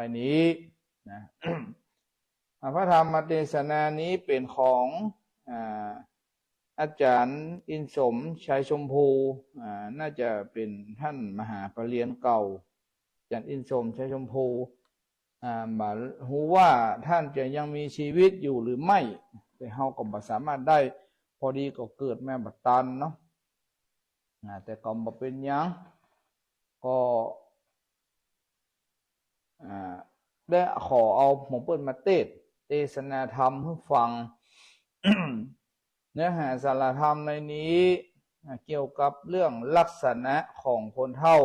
ไปนี้นะ พระธรรมเทศนานี้เป็นของอาจารย์อินสมชัยชมพูน่าจะเป็นท่านมหาปรริญญาเก่าอาจารย์อินสมชัยชมพูมารู้ว่าท่านจะยังมีชีวิตอยู่หรือไม่แต่เฮาก็บ่สามารถได้พอดีก็เกิดแม่บัดตันเนาะแต่ก็บ่เป็นหยังก็ได้ขอเอาหมอเปิ้ลมาเทศนาธรรมให้ฟัง เนื้อหาสาระธรรมในนี้เกี่ยวกับเรื่องลักษณะของคนเฒ่า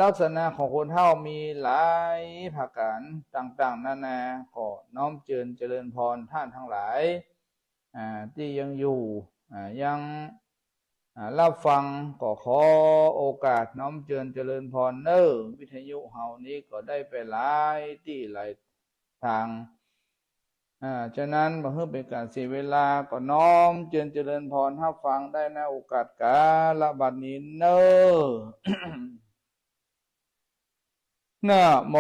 ลักษณะของคนเฒ่ามีหลายประการต่างๆนานาขอน้อมเจริญพรท่านทั้งหลายที่ยังอยู่ยังรับฟังก็ขอโอกาสน้อมเจริญพรวิทยุเฮานี้ก็ได้ไปหลายที่หลายทางฉะนั้นบ่ให้เป็นการเสียเวลาก็น้อมเจริญพรรับฟังได้ในโอกาสกาลบัดนี้นะโม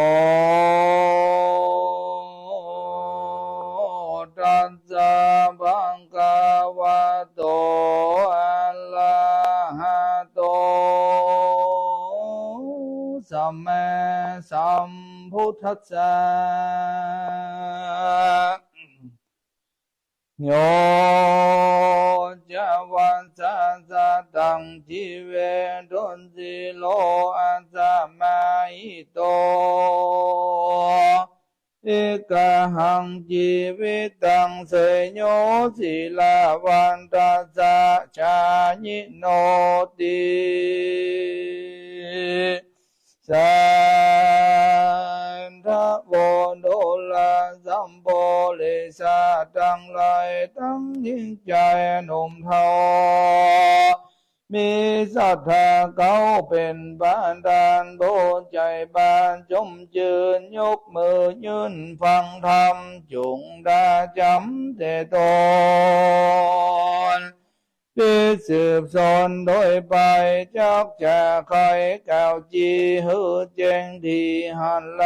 ตัสสะภะคะวะโตอะระหะโตสัมมาสัมพุทธัสสะโยจะวันสัสตังจิเวตุนสิโลอัสสะมาหิโตเอกหังจิวิตังเสยโยศิลาวันตัสสะชาญิโนติสันทะโวโดลาสัมโพลิสาตั้งหลายตั้งยิ่งใจหนุ่มเทามีศรัทธาเขาเป็นบ้านดานโบใจบ้านจมยืนยกมือยืนฟังธรรมจุงดาจำแต่ตนที่สืบสอนโดยไปจักจะใครเก่าจีหือเจงที่หันไหล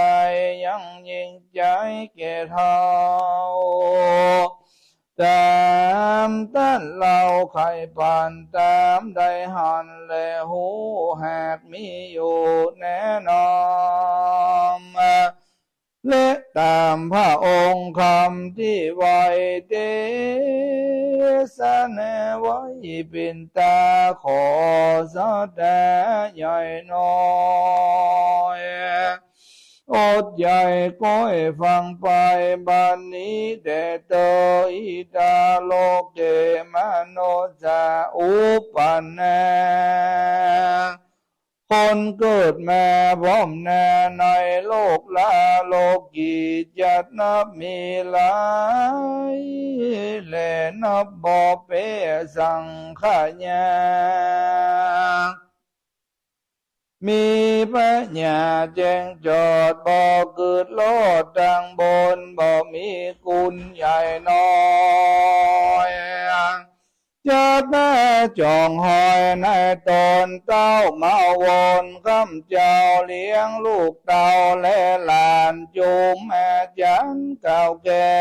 ยังยิ่งใจแก่เท่าตามต้านเราใครผ่านตามได้หันและหูหากมีอยู่แน่นอนและตามพระองค์คำที่ไว้เทศนาไว้เป็นตาขอสะแด่ใหญ่น้อยอดใหญ่ก้อยฟังไปบัดนี้เดเตอิตาโลกเกมโนจาอุปันนาคนเกิดมาพร้อมหน้าในโลกลาโลกีจัดนับมีหลายและนับบ่เปสังขญามีปัญญาแจ้งจอดบ่เกิดโลดดังบนบ่มีกุลใหญ่น้อยจะแม่จองหอยในตนเต้ามาวนคำเจ้าเลี้ยงลูกเต้าและหลานจูมแม่จันเก่าแก่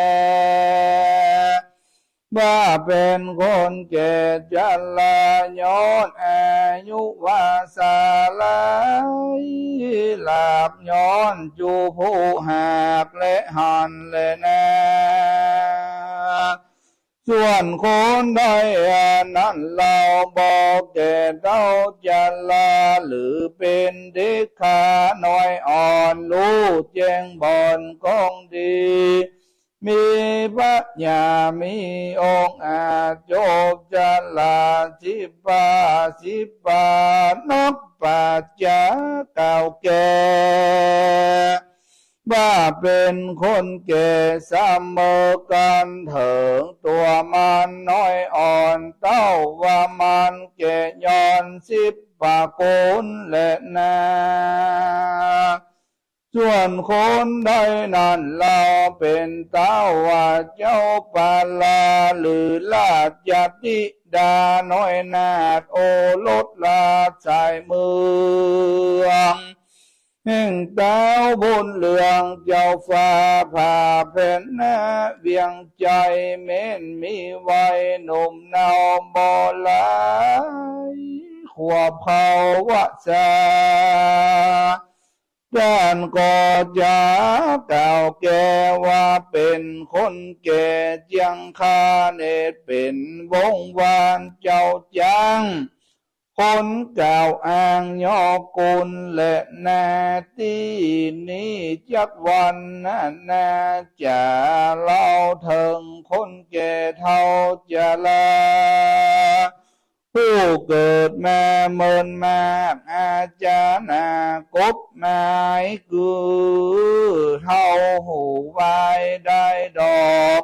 ว่าเป็นคนเกศจัลลาย้อนอายุวาสาลายลาบย้อนจูผู้หากและหันและนาส่วนคนใดนั้นเราบอกแก่เต้าจัลลาหรือเป็นเด็กขาน้อยอ่อนรู้แจ้งบอนกองดีมีปัญญามีองค์อาจโจบจัลลาสิบานับปัจจาเก่าแก่ว่าเป็นคนแก่เสมอกันเถิงตัวมันน้อยอ่อนเต้าว่ามันแก่ย้อน10 ปากโกนและนาส่วนคนใดนั้นเราเป็นเต้าว่าเจ้าปาลาหรือลาดยัติดาน้อยนาดโอรสลาดสายเมือง แห่งดาวบนเหลืองเจ้าฟ้าผ่าแผ่นหน้าเวียงใจเม้นมีไว้หนุ่มเนาบ่หลายขวบเขาวะจาด้านก็จะกล่าวแก่ว่าเป็นคนแก่เจียงคาเนตเป็นวงวานเจ้าจังคนกล่าวอ้างยอกุลและนาตีนี้จักวันนาจะเล่าถึงคนแก่เท่าจะลาผู้เกิดมาเมินมากอาจารย์กบนายคือเท่าหูไว้ได้ดอก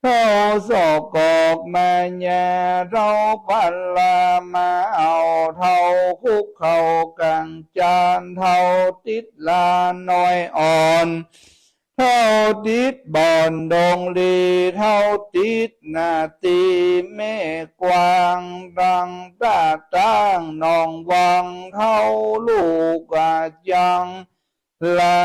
เท่าสอกกอกมาญาเราพันลามาเอาเท่าคุกเขากังจานเท่าติดลาน้อยอ่อนเท่าติดบ่อนดงลีเท่าติดนาตีแม่กวางดังตาตั้งนองวังเท่าลูกอายังหลา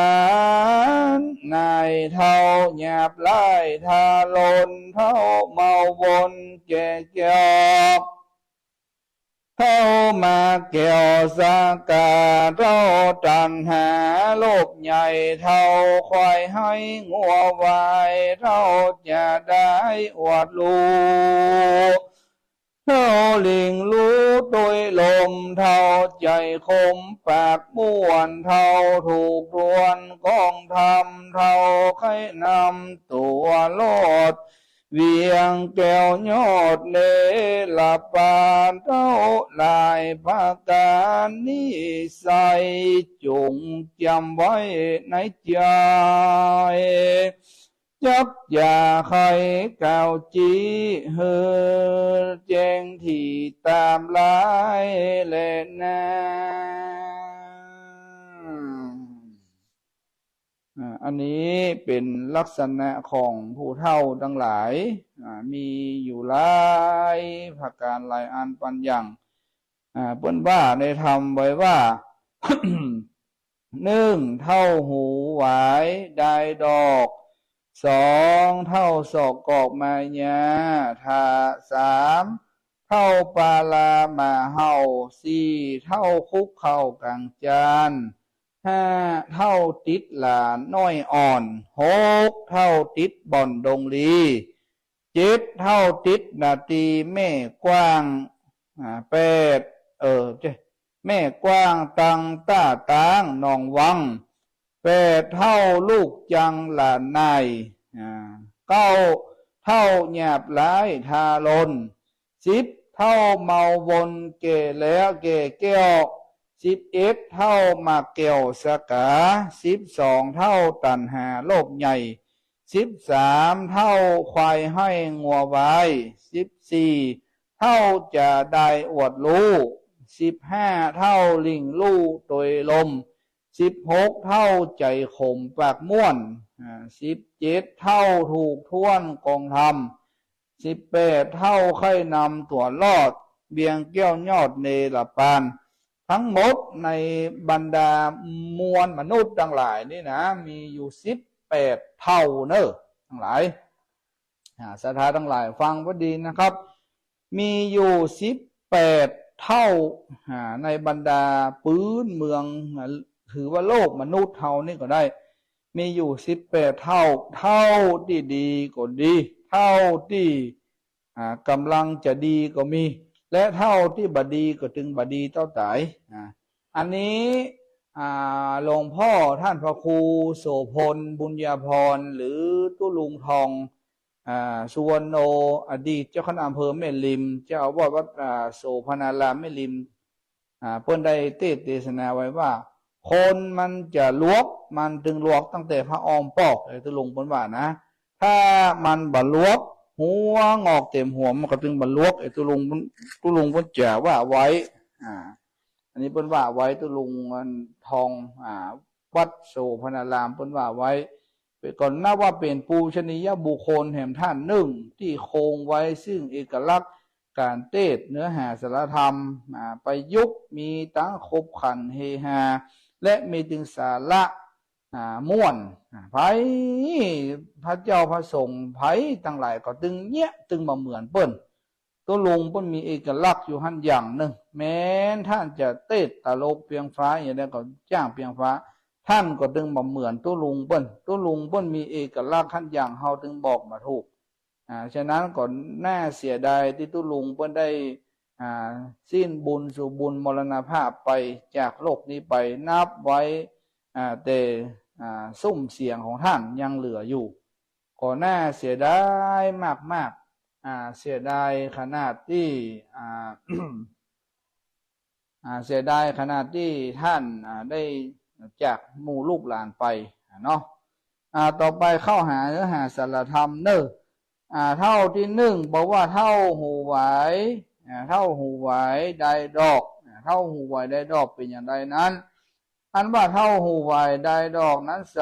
นนายเท่าหยาบไล่ทาลนเท่าเมาวนแก่เกี่ยวเข้ามาเกี่ยวสากาเท่าตันหาโลกใหญ่เท่าควายให้งัววายเท่าจะได้อวดลูเท่าลิงรู้โดยลมเท่าใจคมปากม้วนเท่าถูกรวนกองทำเท่าใครนำตัวโลดเวียงแก้วยอดเนลปานเท่าลายภาการนิสัยจงจำไว้ในใจจักอย่าใครกล่าวจีเฮอแจ้งที่ตามลายแลนาอันนี้เป็นลักษณะของผู้เฒ่าทั้งหลายมีอยู่หลายประการหลายอันปันอย่างเปิ้นว่าในธรรมไว้ว่า 1. เท่าหูหวายได้ดอก2. เท่าศอกกอกมาญาทา3. เท่าปาลามาเฮา4. เท่าคุกเข้ากลางจาน5. เท่าติดหลานน้อยอ่อน6. เท่าติดบ่อนดงลี7. เท่าติดนาตีแม่กว้าง8. แม่กว้างตังต้าตางนองวัง8. เท่าลูกจังหลานนาย9. เท่าหยาบหลายทาลน10. เท่าเมาวนเก่แล้วเก่แก้ว11. เท่ามาเกี่ยวสกา12. เท่าตันหาโลกใหญ่13. เท่าควายให้งัวไว้14. เท่าจะได้อวดรู้15. เท่าลิงลู่โดยลม16. เท่าใจข่มปากม่วน17. เท่าถูกท่วนกองทำ18. เท่าไข่นำตัวรอดเบียงแก้วยอดเนรปานทั้งหมดในบรรดามวลมนุษย์ทั้งหลายนี่นะมีอยู่18 เท่าเนอะทั้งหลายศรัทธาทั้งหลายฟังพอดีนะครับมีอยู่18 เท่าในบรรดาพื้นเมืองถือว่าโลกมนุษย์เท่านี่ก็ได้มีอยู่18 เท่าที่ดีก็ดีเท่าที่กำลังจะดีก็มีและเท่าที่บดีก็ถึงบดีเต้าตายอันนี้หลวงพ่อท่านพระครูโสพลบุญญาภรณ์หรือตุลุงทองสุวรรณโนอดีตเจ้าคณะอำเภอแม่ริมเจ้าอาวาสวัดโสภณารามแม่ริมเพิ่นได้เทศนาไว้ว่าคนมันจะลวกมันถึงลวกตั้งแต่พระออมปอกตุลุงเพิ่นว่านะถ้ามันบ่ลวกหัวงอกเต็มหัวมันก็ถึงบรรลุตุลุงเพิ่นจะว่าไว้อันนี้เพิ่นว่าไว้ตุลุงทองวัดโสภณารามเพิ่นว่าไว้ก่อนนับว่าเป็นปูชนียบุคคลแห่งท่านหนึ่งที่คงไว้ซึ่งเอกลักษณ์การเทศเนื้อหาสารธรรมประยุกต์มีตั้งครบขันเฮฮา และมีถึงสาระม่วนไผพระเจ้าพระสงฆ์ไผตั้งหลายก็ตึงเนี้ยตึงมาเหมือนเปิ้นตัวลุงเปิ้นมีเอกลักษณ์อยู่หันอย่างหนึ่งแม้ท่านจะเต้ตลกเพียงฟ้าอย่างนั้นก็จ้างเพียงฟ้าท่านก็ตึงมาเหมือนตัวลุงเปิ้นตัวลุงเปิ้นมีเอกลักษณ์หันอย่างเฮาตึงบอกมาถูกฉะนั้นก็น่าเสียดายที่ตัวลุงเปิ้นได้สิ้นบุญสู่บุญมรณภาพไปจากโลกนี้ไปนับไว้แต่ซุ้มเสียงของท่านยังเหลืออยู่ก็น่าเสียดายมากเสียดายขนาดที่เสียดายขนาดที่ท่านได้จากหมู่ลูกหลานไปเนาะต่อไปเข้าหาเนื้อหาสารธรรมเนอะเท่าที่หนึ่งบอกว่าเท่าหูไหวเท่าหูไหวได้ดอกเท่าหูไหวได้ดอกเป็นอย่างไรนั้นอันว่าเท่าหูไหวได้ดอกนั้นใส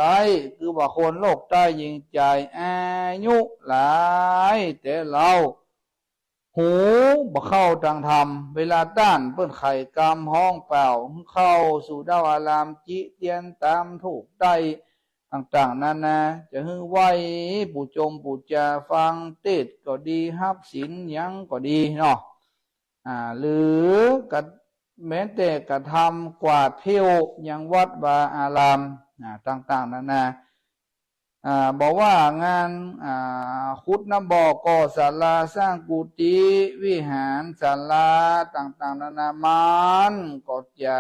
คือว่าคนโลกใต้ยิงใจอายุหลายแต่เราหูบ่เข้าทางธรรมเวลาต้านเปิ้นไข่กำห้องเปล่าเข้าสู่ดาวอารามจิเตียนตามถูกได้ต่างๆนั้นนะจะฮึ่งไหวปู่จมปู่จะฟังเทศก็ดีฮับศีลยังก็ดีเนาะหรือกับแม้แต่กระทำกวาดเพี้ยวยังวัดวาอารามต่างๆนั้นนะบอกว่างานขุดน้ำบ่อก่อศาลาสร้างกุฏิวิหารศาลาต่างๆนานามันก็จะ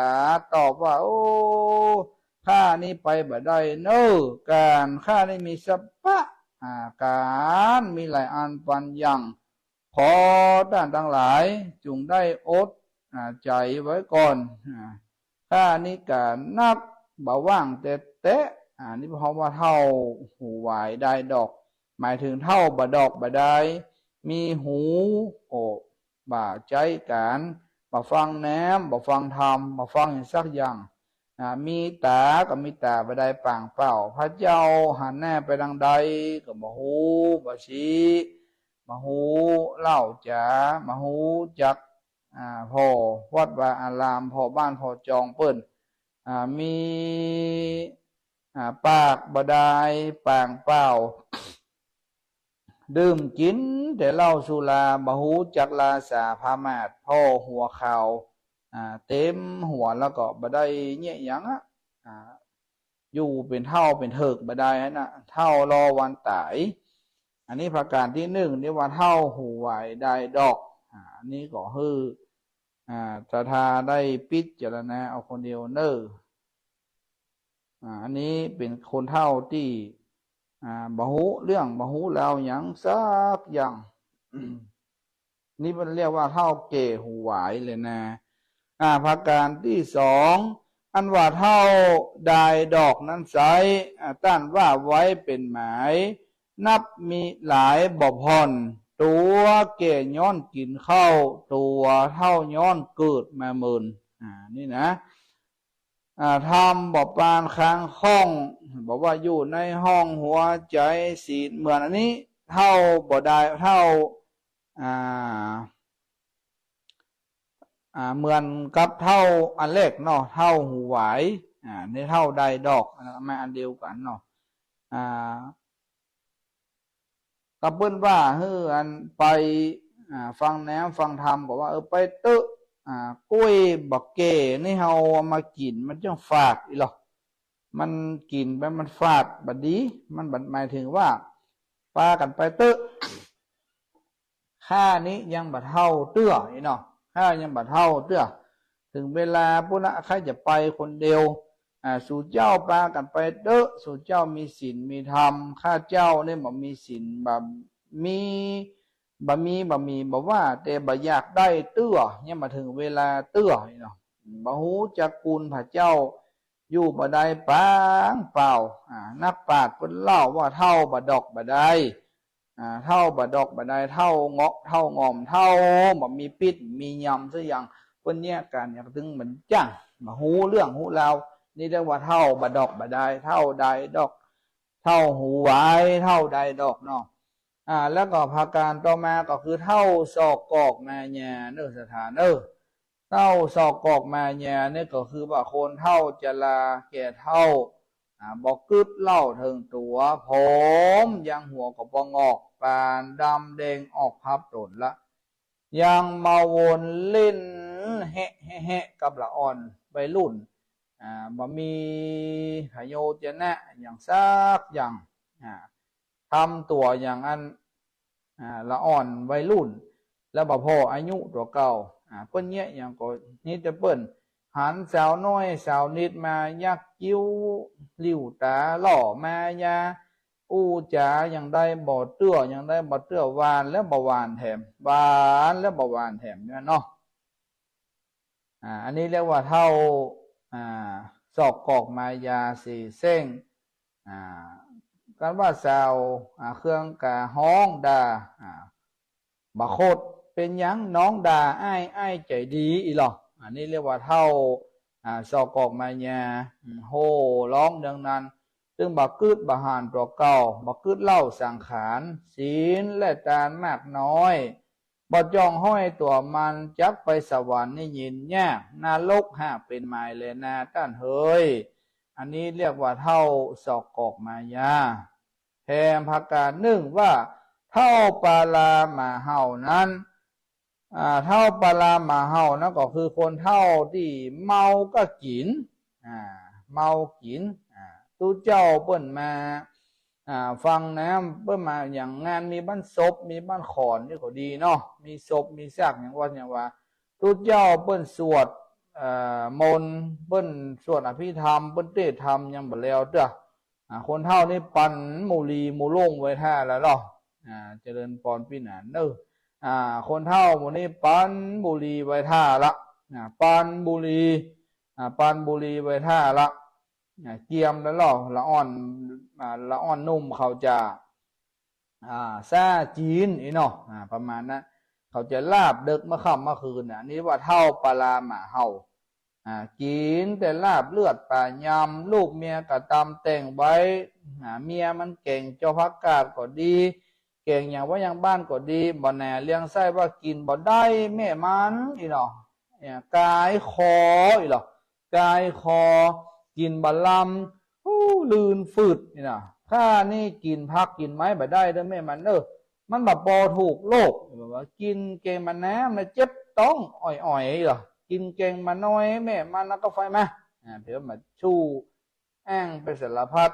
ตอบว่าโอ้ข้านี้ไปบ่ได้เนอะการข้านี้มีสัพพะการมีหลายอันปัญญังขอด้านทั้งหลายจงได้อดใจไว้ก่อนข้านี้การนับบ่ว่างแต่นี่เพราะว่าเท่าหูหวายได้ดอกหมายถึงเท่าบดอกบดได้มีหูบ่าใจการบ่ฟังแนมบ่ฟังธรรมบ่ฟังสักอย่างมีตาก็มีตาบดได้ปางเปล่าพระเจ้าหันแน่ไปดังใดก็บ่ฮู้บ่ชี้บ่ฮู้เล่าจ๋าบ่ฮู้จักพ่อวัดวาอารามพ่อบ้านพ่อจองเปิ้นมีปากบดายปางเปล่าดื่มกินแต่เหล้าสุราบหูจักลาสาพามาดพ่อหัวข่าวเต็มหัวแล้วก็บดายเนี่ยยังอยู่เป็นเท่าเป็นเถิกบดายนะเท่ารอวันตายอันนี้ประการที่หนึ่งนี่ว่าเท่าหูไหวได้ดอกอันนี้ก็คือตถาได้พิจารณาเอาคนเดียวเนออันนี้เป็นคนเท่าที่บ่ฮู้เรื่องบ่ฮู้แล้วอย่างสักอย่างนี่มันเรียกว่าเท่าเก๋หูหวายเลยนะประการที่สองอันว่าเท่าได้ดอกนั้นไซต้านว่าไว้เป็นหมายนับมีหลายบ่พรตัวเก๋ย้อนกินข้าวตัวเท่าย้อนเกิดมาหมื่นนี่นะทำบ่ปานค้างห้องบอกว่าอยู่ในห้องหัวใจศีลเหมือนอันนี้เท่าบ่ได้เท่าเหมือนกับเท่าอันเล็กเนาะเท่าหูไหวในเท่าใดดอกมาอันเดียวกันเนาะกับเปิ้นว่าอันไปฟังแนวฟังธรรมบอกว่าไปเตอะกล้วยบักเก้นี่เฮามากินมันจังฝาดอีหรอมันกินไปมันฝาดบัดดีมันบัดหมายถึงว่าปากันไปเตอะข้านี้ยังบัดเท่าเตื้อนี่เนาะข้ายังบัดเท่าเตื้อถึงเวลาปุณะใครจะไปคนเดียวสู่เจ้าปากันไปเตอะสู่เจ้ามีศีลมีธรรมข้าเจ้าเนี่ยบ่มีศีลแบบมีบะมีบอกว่าแต่บะอยากได้เตื้อเนี่ยมาถึงเวลาเตื้อเนาะบะฮู้จักกุลพระเจ้าอยู่บ่ได้ปางเปล่านักปราชญ์เพิ่นเล่าว่าเท่าบะดอกบะได้เท่าบะดอกบะได้เท่าเงาะเท่างอมเท่าบ่มีปิดมียำซะอย่างเพิ่นเนี่ยการอยากถึงเหมือนจังบะฮู้เรื่องฮู้ราวนี่เรียกว่าเท่าบะดอกบะได้เท่าใดดอกเท่าหูหวายเท่าใดดอกเนาะแล้วก็ภาการต่อมาก็คือเท่าศอกกอกนาญาเนอสถาน เท่าศอกกอกมาเนี่ยนี่ก็คือว่าคนเท่าจะลาแก่เท่าบอกกึดเล่าถึงตัวผมยังหัวก็บองอกปานดำแดงออกพับตนละยังมาวนเล่นแฮะแฮะแฮะกับละอ่อนใบรุ่นบ่มีพโยชนะอย่างซักอย่างทำตัวอย่างอันละอ่อนวัยรุ่นแล้วบ่พออายุตัวเก่าเปิ้นเนี้ยอย่างก็นี่จะเปิ้นหันสาวน้อยสาวนิดมายักกิ้วลิ้วตาหล่อมายาอู้จ๋าอย่างได้บ่เตื้ออย่างได้บ่เตื้อหวานแล้วบ่หวานแถมหวานแล้วบ่หวานแถมเนี่ยเนาะอันนี้เรียกว่าเท่าศอกกอกมายาสี่เส้งกันว่าสาวเครื่องกะห้องด่าบะโคดเป็นยังน้องด่าอ้ายใจดีอีหรออันนี้เรียกว่าเท่าศอกกอกมายาโหร้องดังนั้นซึ่งบักกึดบะหานตัวเก่าบักกึดเล่าสังขารศีลและทานมากน้อยบ่จองห้อยตัวมันจักไปสวรรค์นี่ยินยากนรกหากเป็นหมายเลยนาต้านเฮยอันนี้เรียกว่าเท่าศอกกอกมายาแถมภาการหนึ่งว่าเท่าปาลามาเห่านั้นเท่าปาลามาเห่านั่นก็คือคนเท่าที่เมาก็กินเมากินตู้เจ้าเปิ้นมาฟังนะเปิ้นมาอย่างงานมีบ้านศพมีบ้านขอนนี่ก็ดีเนาะมีศพมีซากอย่างว่าตู้เจ้าเปิ้นสวดมนต์เปิ้นสวดอภิธรรมเปิ้นเทศธรรมยังบ่แล้วเด้อคนเท่านี่ปันมูลีมูลงไว้ท่าแล้วเนาะเจริญพรพี่หนานเด้อคนเท่าหมู่นี้ปันบุรีไว้ท่าละปันบุรีไว้ท่าละเกียมแล้วเนาะละอ่อนนุ่มเขาจะซาจีนอีเนาะประมาณนั้นเขาจะลาบดึกเมื่อค่ำเมื่อคืนนี่ว่าเท่าปลาหมาเห่ากินแต่ลาบเลือดป่ายำลูกเมียกะตำแต่งไว้เมียมันเก่งเจ้าพักกาดก็ดีเก่งอย่างว่าอย่างบ้านก็ดีบ่แน่เลี้ยงไส้ว่ากินบ่ได้แม่มันอีเนาะกายคออีเนาะกายคอกินบ่ลำลื่นฝืดนี่นะถ้านี่กินพักกินไม้บ่ได้เด้อแม่มันมันแบบพอถูกโรคแบบว่ากินเกงมันน้ำมันเจ็บต้องอ่อยๆเหรอกินเกงมันน้อยแม่มันแล้วก็ไฟมาเดี๋ยวมาชู้แอ้งไปสารพัด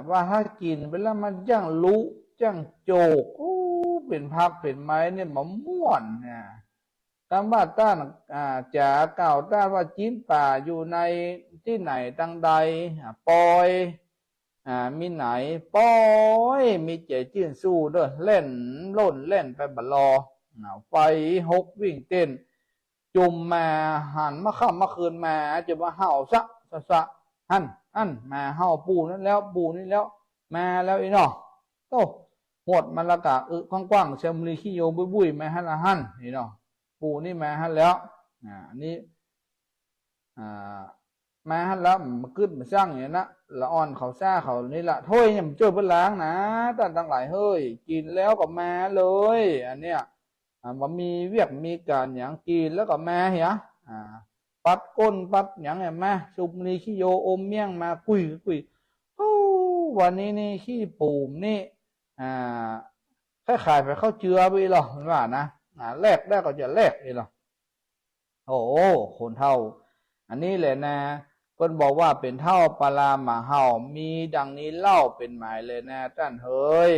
ว่าถ้ากินไปแล้วมันย่างรู้ย่างโจกเป็นพักเป็นไม้เนี่ยมันม่วนคำว่าต้านจ๋าเก่าต้านว่าจีนป่าอยู่ในที่ไหนตั้งใดปอยมีไหนป้อยมีเจจื้นสู้เด้อเล่นล่นเล่นไปบัลลอไฟหกวิ่งเต้นจุ่มมาหันมาค่ำมาคืนมาจะมาเห่าซะหันมาเห่าปูนั่นแล้วปูนี่แล้วมาแล้วอีเนาะโตหดมันละกะกว้างๆเชมรีขี้โยบุ้ยมาหันละหันนี่เนาะปูนี่มาหันแล้วอันนี้มาหันแล้วมันกึดมาสร้างอย่างนี้นะละอ่อนเขาซ่าเขานี่ละถ้วยเนี่ยมันช่วยเพื่อล้างนะตั้งหลายเฮ้ยกินแล้วก็มาเลยอันเนี้ยมันมีเวียกมีการอย่างกินแล้วก็มาเหรอปัดก้นปัดอย่างเงี้ยมาสุมรีขี้โยอมเมี่ยงมาคุยวันนี้นี่ขี้ปูมนี่ขายไปเข้าเจือไปหรอมันว่านะแลกได้ก็จะแลกเลยหรอโอ้คนเท่าอันนี้แหละนะคนบอกว่าเป็นเท่าปลาหมาเห่ามีดังนี้เล่าเป็นหมายเลยนะท่านเฮ้ย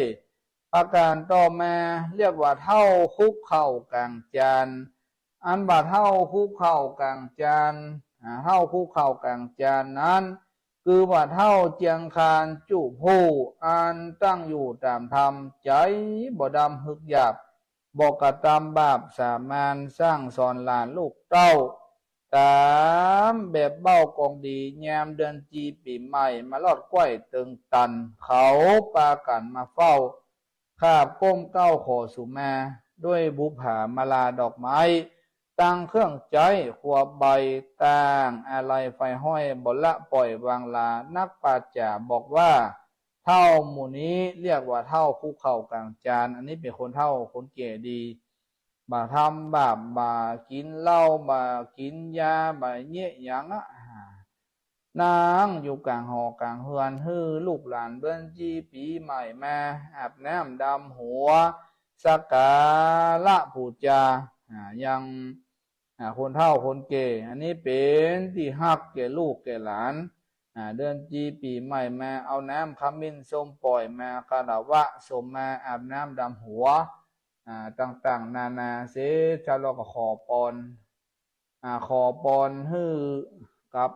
อาการต่อมาเรียกว่าเท่าคุกเข่ากลางจานอันว่าเท่าคุกเข่ากลางจานเท่าคุกเข่ากลางจานนั้นคือว่าเท่าเจียงคานจุผู้อันตั้งอยู่ตามธรรมใจบ่ดำฮึกหยาบบอกกระทำบาปสามานสร้างสอนหลานลูกเต้าตามแบบเบ้ากองดียามเดือนจีปีใหม่มาลอดก้อยตึงตันเขาปากันมาเฝ้าคาบก้มเก้าขอสุมาด้วยบุผามาลาดอกไม้ตั้งเครื่องใจขวบใบต่างอะไรไฟห้อยบละปล่อยวางลานักปราชญ์บอกว่าเท่าหมู่นี้เรียกว่าเท่าคุกเข่ากลางจานอันนี้เป็นคนเท่าคนเก๋ดี บ่าทำบาปบ่ากินเหล้าบ่ากินยาบ่าเงี้ยหยังอะนางอยู่กลางหอกลางเฮือนฮือลูกหลานเบิ้นจีปีใหม่มาอาบน้ำดำหัวสักการะบูชายังคนเฒ่าคนแก่อันนี้เป็นที่ฮักแก่ลูกแก่หลานเดือนจีปีใหม่มาเอาน้ำขมิ้นส้มปล่อยมาคารวะสมมาอาบน้ำดำหัวต่างๆนานาเสชาเราก็ขอปอนขอปอนฮือกับ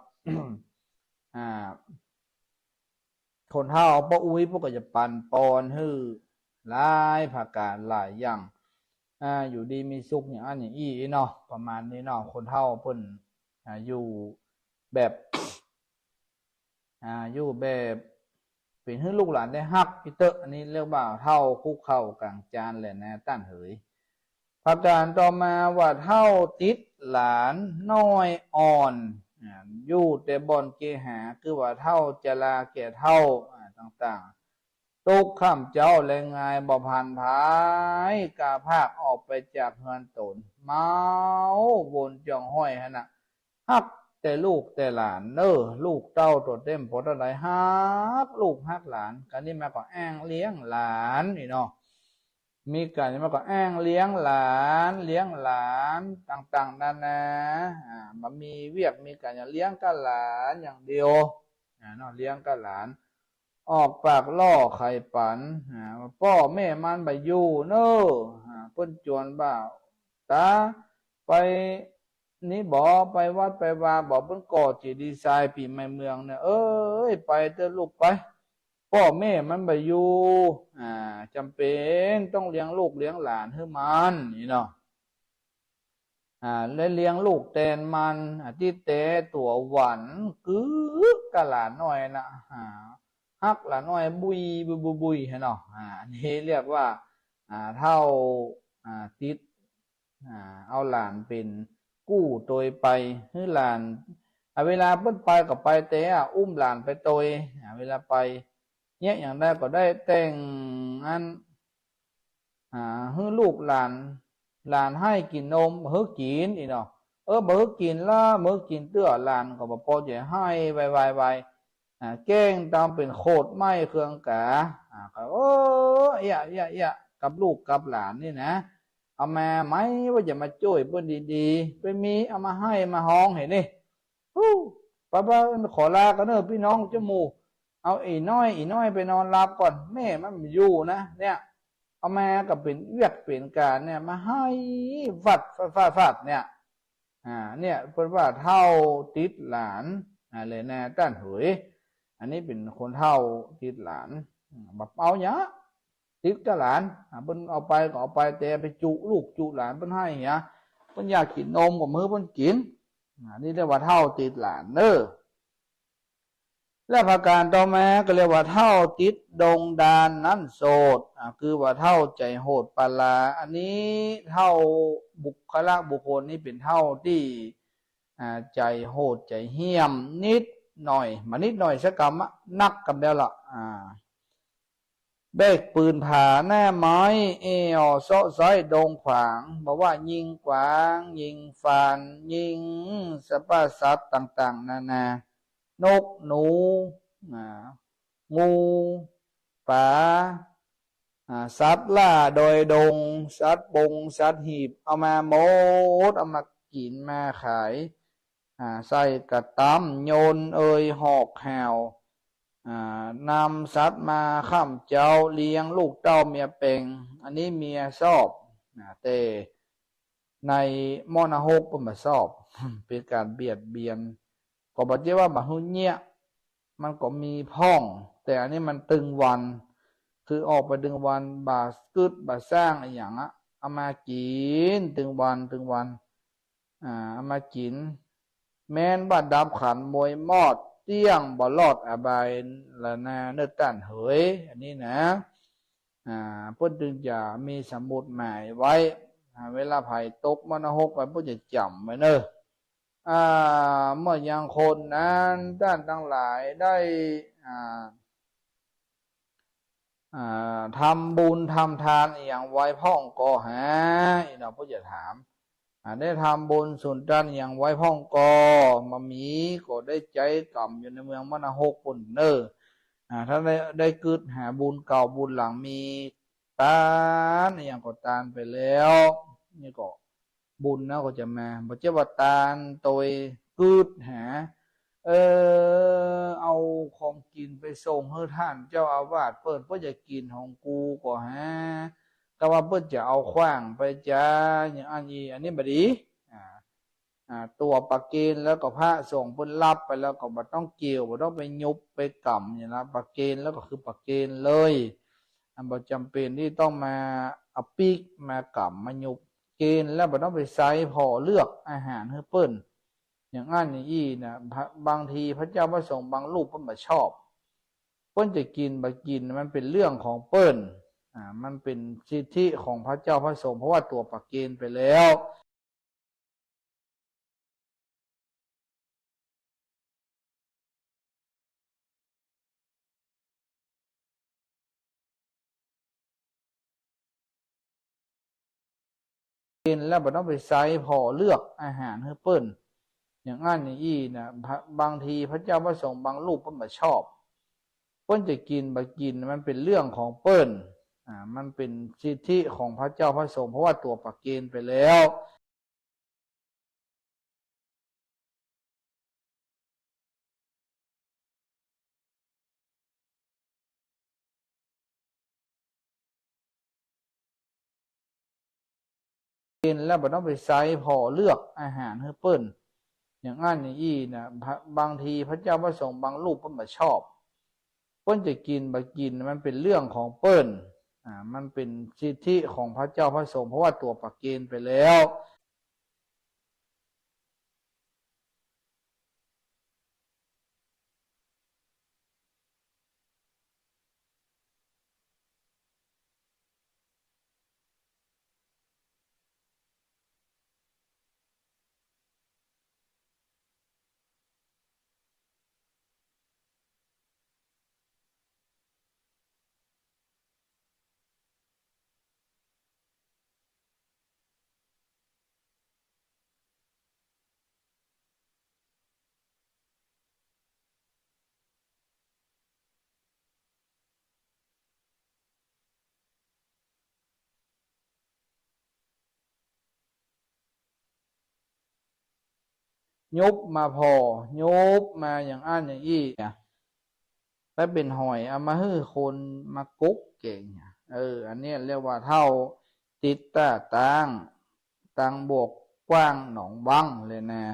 คนเฒ่าป้าอุ้ยพวกก็จะปั่นปอนฮือหลายภาการหลายอย่างอยู่ดีมีสุขอย่างอันอย่างอี้เนาะประมาณนี้เนาะคนเฒ่าเพิ่นอยู่แบบอยู่แบบเป็นให้ลูกหลานได้ฮักพี่เตออันนี้เรียกว่าเฒ่าคุกเข่ากลางจานแหละนะต้านเหยประการต่อมาว่าเฒ่าติดหลานน้อยอ่อนอยู่แต่บ่อนเกหาคือว่าเฒ่าจราแก่เฒ่าต่างๆตกข้ามเจ้าแรงงายบ่ผ่านภายกาภาคออกไปจากเฮือนตนเมาบนจ่องห้อยฮะนะฮักแต่ลูกแต่หลานลูกเต้าตัวเต็มพออะไรฮักลูกฮักหลานกันนี้มาก็แองเลี้ยงหลานนี่เนาะมีการมาก็แองเลี้ยงหลานต่างๆนานามันมีเวียกมีการเลี้ยงกับหลานอย่างเดียวเนาะเลี้ยงกับหลานออกปากล่อไข่ปันพ่อแม่มันไปอยู่เน้อเพิ่นจวนบ่าวตาไปนี่บ่ไปวัดไปวาบ่เพิ่นก่อจีดีไซน์ปีใหม่เมืองเนี่ยเอ้ยไปเถอะลูกไปพ่อแม่มันไปอยู่จำเป็นต้องเลี้ยงลูกเลี้ยงหลานให้มันนี่เนาะและเลี้ยงลูกแตนมันที่เตะตัวหวานกึกกะหลานน้อยนะฮักหลานน้อยบุยให้เนาะนี่เรียกว่าเท่าติดเอาหลานเป็นกู้โดยไปให้หลานเวลาเพิ่นไปก็ไปแต่อุ้มหลานไปโดยเวลาไปเนี่ยอย่างได้ก็ได้แต่งอันให้ลูกหลานให้กินนมเฮกกินอีเนาะบ่เฮกกินละมื้อกินเตื้อหลานก็บ่พอจะให้ไวแกล้งตามเป็นโคตรไม้เครื่องกะก็อย่ากับลูกกับหลานนี่นะเอามาไหมว่าจะมาช่วยเพิ่นดีๆไปมีเอามาให้มาห้องเห็นนี่ป้าขอลากันเนอะพี่น้องเจ้าหมู่เอาอีน้อยไปนอนหลับก่อนแม่มันอยู่นะเนี่ยเอามากับเป็นเวียกเป็นการเนี่ยมาให้ฟัดเนี่ยเนี่ยเพิ่นว่าเท่าติดหลานเลยนะต้านเหยอันนี้เป็นคนเท่าติดหลานแบบเอาเนี้ยติดกับหลานเพิ่นเอาไปก็เอาไปแต่ไปจุลูกจุหลานเพิ่นให้เนี้ยเพิ่นอยากกินนมกับมือเพิ่นกินนี่เรียกว่าเท่าติดหลานและประการต่อมาก็เรียกว่าเท่าติดดงดานนั่นโสดคือว่าเท่าใจโหดปาลาอันนี้เท่าบุคคลนี่เป็นเท่าที่ใจโหดใจเหี้ยมนิดหน่อยมานิดหน่อยสักกรรมนักกันแล้วล่ะเบกปืนผาแน่ไม้โซ่ซ้อยดงขวางบอกว่ายิงกวางยิงฟานยิงสปาสัตว์ต่างๆนานานกหนูงูป่าสัตว์ล่าโดยดงสัตว์บงสัตว์หีบเอามาโมดเอามากินมาขายใส่กระตำโยนหอกแหวนำสัตว์มาข้ามเจ้าเลี้ยงลูกเต้าเมียเป่งอันนี้เมียชอบแต่ในมอนาฮกก็มาชอบเป็นการเบียดเบียนก็บอกเจ้ว่าบางหุ่นเนี่ยมันก็มีพ่องแต่อันนี้มันตึงวันคือออกไปดึงวันบาสกึดบาสร้างอะไรอย่างเอามากินตึงวันเอามากินแม้นบ้านดับขันมวยมอดเตี้ยงบ่ลอดอบายละนาเนื้อต้านเหยอันนี้นะเพื่อจึงจะมีสมุดหมายไว้เวลาไผ่ตกมันหกไปเพื่อจะจำไว้เนอะเมื่อยังคนนั้นด้านทั้งหลายได้ ทำบุญทำทานอย่างไว้พ่องก็หาเราก็จะถามได้ทำบุญสุนทานอย่างไว้พ่องกอมามีก็ได้ใจกล่ำอยู่ในเมืองมณหกปุ่นเนอถ้าได้กึดหาบุญเก่าบุญหลังมีตานอย่างก็ตานไปแล้วนี่ก็บุญนะก็จะมาบ่เจ้าว่าตานโดยกึดหาเอาของกินไปส่งให้ท่านเจ้าอาวาสเปิดเพื่อจะกินของกูก็ฮะแต่ว่าเพื่อจะเอาขว้างไปจ้าอย่างอันนี้บดีตัวปักเกณฑ์แล้วก็พระส่งเพิ่นรับไปแล้วก็บ่ต้องเกี่ยวบ่ต้องไปยุบไปกำอย่างนะปักเกณฑ์แล้วก็คือปักเกณฑ์เลยบ่จำเป็นที่ต้องมาเอาปีกมากำมายุบเกณฑ์แล้วบ่ต้องไปใส่พอเลือกอาหารให้เปิ้นอย่างนั้นอย่างนี้นะบางทีพระเจ้าพระสงฆ์บางรูปเพิ่นบ่ชอบเพิ่นจะกินบ่กินมันเป็นเรื่องของเปิ้นมันเป็นสิทธิของพระเจ้าพระสงฆ์เพราะว่าตัวปักเกณฑ์ไปแล้วแล้วบ่ต้องไปใส่พอเลือกอาหารให้เปิ้นอย่างนั้นอย่างนี้นะบางทีพระเจ้าพระสงฆ์บางรูปเพิ่นบ่ชอบเปิ้นจะกินบ่กินมันเป็นเรื่องของเปิ้นมันเป็นสิทธิของพระเจ้าพระสงฆ์เพราะว่าตัวปักเกณฑ์ไปแล้วแล้วบ่ต้องไปใส่พอเลือกอาหารให้เปิ้นอย่างนั้นอย่างนี้นะบางทีพระเจ้าพระสงฆ์บางรูปเพิ่นบ่ชอบเปิ้นจะกินบ่กินมันเป็นเรื่องของเปิ้นมันเป็นสิทธิของพระเจ้าพระสงฆ์เพราะว่าตัวปักเกณฑ์ไปแล้วยุบมาพอยุบมาอย่างอันอย่างนี้เนี่ยไปเป็นหอยเอามาให้คนมากุ๊กเก่งอันนี้เรียกว่าเท่าติดตาตังบวกกว้างหนองบังเลยนะ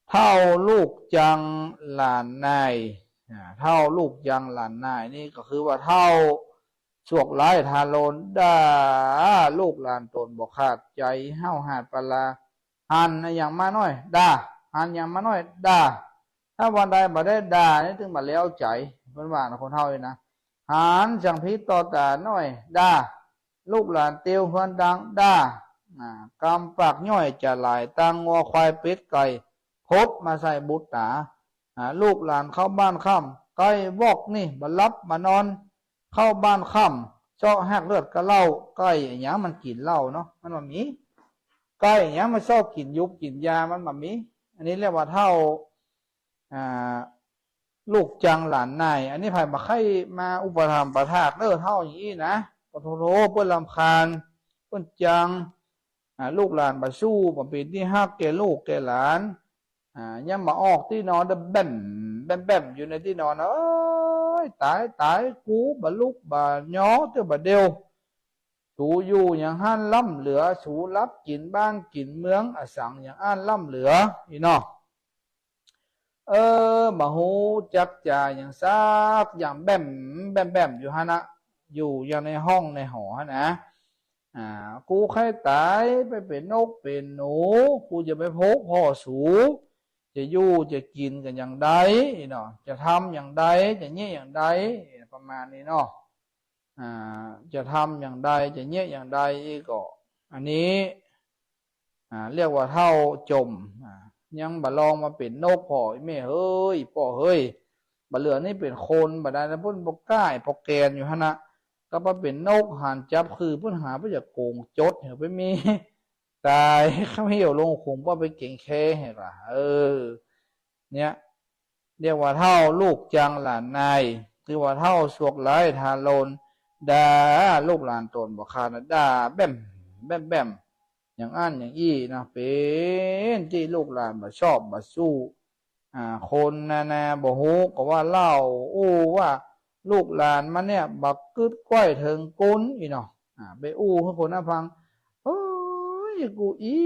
เท่าลูกจังหลานนายเท่าลูกจังหลานนายนี่ก็คือว่าเท่าสวกไร้ทาโลนด่าลูกหลานตนบอกขาดใจเห้าหาดปลาหันอย่างมาน้อยด่าหันอย่างมาน้อยด่าถ้าวันใดบ่ได้ด่านี่ถึงบ่แล้วใจเพิ่นว่าคนเฮาเลยนะหันจังพิษต่อตาน้อยด่าลูกหลานเตียวเฮือนดังด่ากำปากย่อยจะหลายตังงัวควายเป็ดไก่พบมาใส่บุตรตาลูกหลานเข้าบ้านค่ำไก่วอกนี่บ่รับมานอนเข้าบ้านค่ำเจาะหักเลือดกระเล่าไก่อย่างมันกินเหล้าเนาะมันบ่มีไก่อย่างมันชอบกินยุบกินยามันบ่มีอันนี้เรียกว่าเท่าลูกจังหลานนายอันนี้ไผ่มาไข่มาอุปถัมภ์ประทาเท่าอย่างนี้นะปโทโรเพื่อนลำคาญเพื่อนจังลูกหลานมาสู้มาเป็นที่ฮักแก่ลูกแก่หลานยังมาออกที่นอนแบมแบมอยู่ในที่นอนเอ้ยตายกูบะลูกบะย้อเต้าบะเดียวสูอยู่อย่างห้านล่ำเหลือสูรับกินบ้านกินเมืองอสังอย่างอ้านล่ำเหลืออีนอมาหูจักจ่าอย่างซักอย่างแบมอยู่ฮะนะอยู่อย่างในห้องในหอนะกูใครตายไปเป็นนกเป็นหนูกูจะไปพบพ่อสูจะอยู่จะกินกันอย่างใดเนาะจะทำอย่างใดจะเงี้ยอย่างใดประมาณนี้เนาะจะทำอย่างใดจะเงี้ยอย่างใดก็อันนี้เรียกว่าเท่าจมยังบะลองมาเป็นนกพ่อแม่เฮ้ยพ่อเฮ้ยบะเหลือนี่เป็นคนบะได้แล้วพุ่นบกก้ายปกแกนอยู่ฮะนะ ก็มาเป็นนกหันจับคือปัญหาเพื่อจะโกงจดเหรอไปมีตายข้าเหี่ยวลงคงว่าไปเก่งแค่เหรอเนี่ยเรียกว่าเท่าลูกจังหลานนายคือว่าเท่าสวกไร้ทาโลนด่าลูกหลานตนบอกขาดด่าแบมแบมอย่างอันอย่างอี้นะเป็นที่ลูกหลานมาชอบมาสู้คนนาบ่ฮู้ก็ว่าเล่าอู้ว่าลูกหลานมันเนี่ยบักกึดก้อยถึงก้นอีเนาะไปอู้ให้คนน่าฟังเฮ้ยกูอี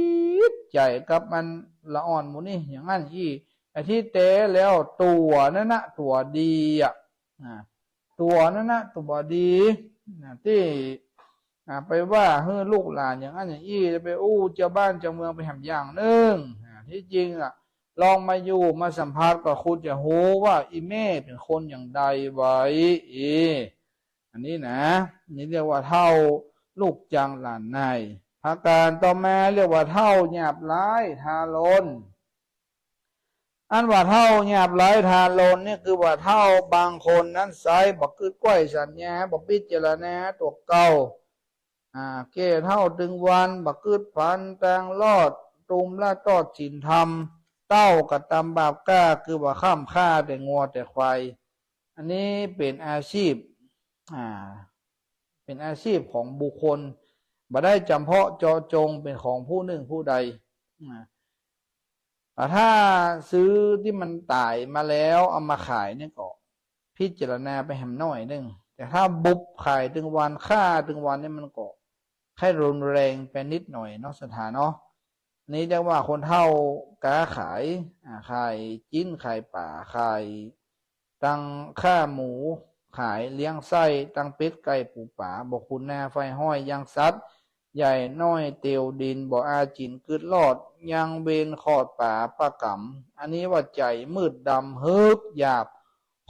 ดใจกับมันละอ่อนหมูนี่อย่างนั้นอี้ไอ้ที่เตะแล้วตัวนั่นนะตัวดีตัวนั่นนะตัวดีที่ไปว่าเฮ้ยลูกหลานอย่างนั้นอย่างอี้จะไปอู้เจ้าบ้านเจ้าเมืองไปทำอย่างนึงที่จริงลองมาอยู่มาสัมภาษณ์กับคุณจะรู้ว่าอีแม่เป็นคนอย่างใดไว้อันนี้นะนี่เรียกว่าเท่าลูกจังหลานนายภาการต่อมาเรียกว่าเท่าหยาบร้ายทาลนอันว่าเท่าหยาบร้ายทาลนนี่คือว่าเท่าบางคนนั้นไซบอกคือก้อยสัญญาบอกพิจารณาตัวเก่าเก้เท่าตึงวันบอกคือพันแตงลอดตุมละตอดฉินธรรมเต้ากับตำบาปก้าคือว่าข้ามฆ่าแต่งัวแต่ควายอันนี้เป็นอาชีพเป็นอาชีพของบุคคลบ่ได้จำเพาะเจาะจงเป็นของผู้หนึ่งผู้ใดแต่ถ้าซื้อที่มันตายมาแล้วเอามาขายเนี่ยก็พิจารณาไปแหมหน่อยนึงแต่ถ้าบุบขายถึงวันฆ่าถึงวันนี่มันก็แค่รุนแรงไปนิดหน่อยเนาะสถานเนาะนี้เรียกว่าคนเท่ากาขายขายจิ้นขายป่าขายตั้งข้าหมูขายเลี้ยงไส้ตั้งเป็ดไก่ปูป่าบอกคุณแน่ไฟห้อยยังซัดใหญ่น้อยเตียวดินบ่อาจินกึดลอดยังเบนขอดป่าปะกำอันนี้ว่าใจมืดดำฮึบหยาบ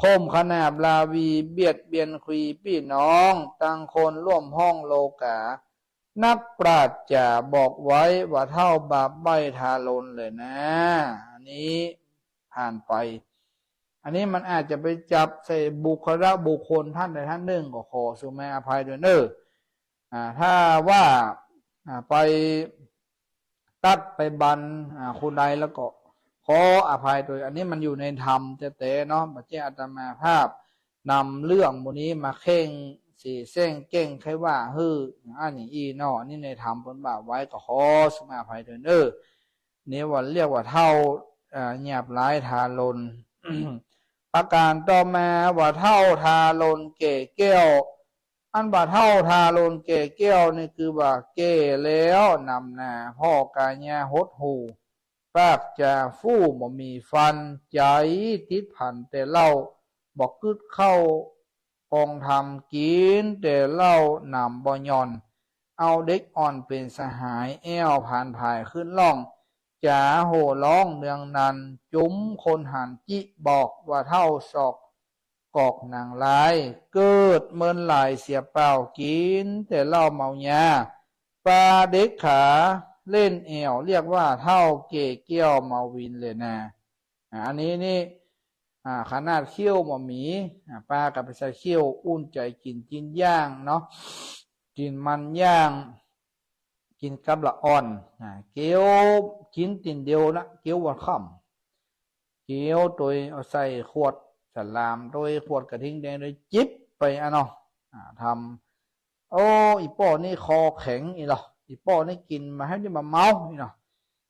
คมขนาบลาวีเบียดเบียนคุยพี่น้องตั้งคนร่วมห้องโลกานักปราชญ์จะบอกไว้ว่าเท่าบาปใบทาลนเลยนะอันนี้ผ่านไปอันนี้มันอาจจะไปจับใส่บุคลท่านใดท่านหนึ่งก็ขอสุแม่อภัยด้วยเนอะถ้าว่าไปตัดไปบันคุณใดแล้วก็ขออภัยโดยอันนี้มันอยู่ในธรรมแต่เนาะบัจเจอาตมาภาพนำเรื่องพวกนี้มาเข่งสี่เส้งเก่งใครว่าอันนี้อีนอนี่ในธรรมผลบาปไว้ก็ขอสมาภัยโดยเนอะนี่ว่าเรียกว่าเท่าหยาบร้ายทาลน ประการต่อมาว่าเท่าทาลนเก๋แก้วอันว่าเท่าทาลนเก๋แก้วนี่คือว่าเก๋แล้วนำหน้าพ่อกายญาหดหูปากจะฟู่บ่มีฟันใจติดพันแต่เล่าบอกกึดเข้ากองทำกินแต่เล่านำบ่ยอนเอาเด็กอ่อนเป็นสหายแอวผ่านภายขึ้นล่องจ๋าโห่ร้องเนืองนันจุ้มคนหันจิบอกว่าเท่าศอกกอกนางลายเกิดเมินหลายเสียเปล่ากินแต่เล่าเมายาปลาเด็กขาเล่นแอวเรียกว่าเท่าเก๋เกี้ยวเมาวินเลยนะอันนี้นี่ขนาดเขี้ยวหมอหมีปลากับไปใส่เขี้ยวอุ่นใจกินย่างเนาะกินมันย่างกินกับละอ่อนเกี๊ยวกินตินเดียวนะเกี๊ยววันค่ำเกี๊ยวโดยเอาใส่ขวดสลามโดยขวดกระทิงแดงโดยจิบไปเนาะทำโอ้อีป้อนี่คอแข็งอีหรออีป้อนี่กินมาให้ได้มาเมาอีเนาะ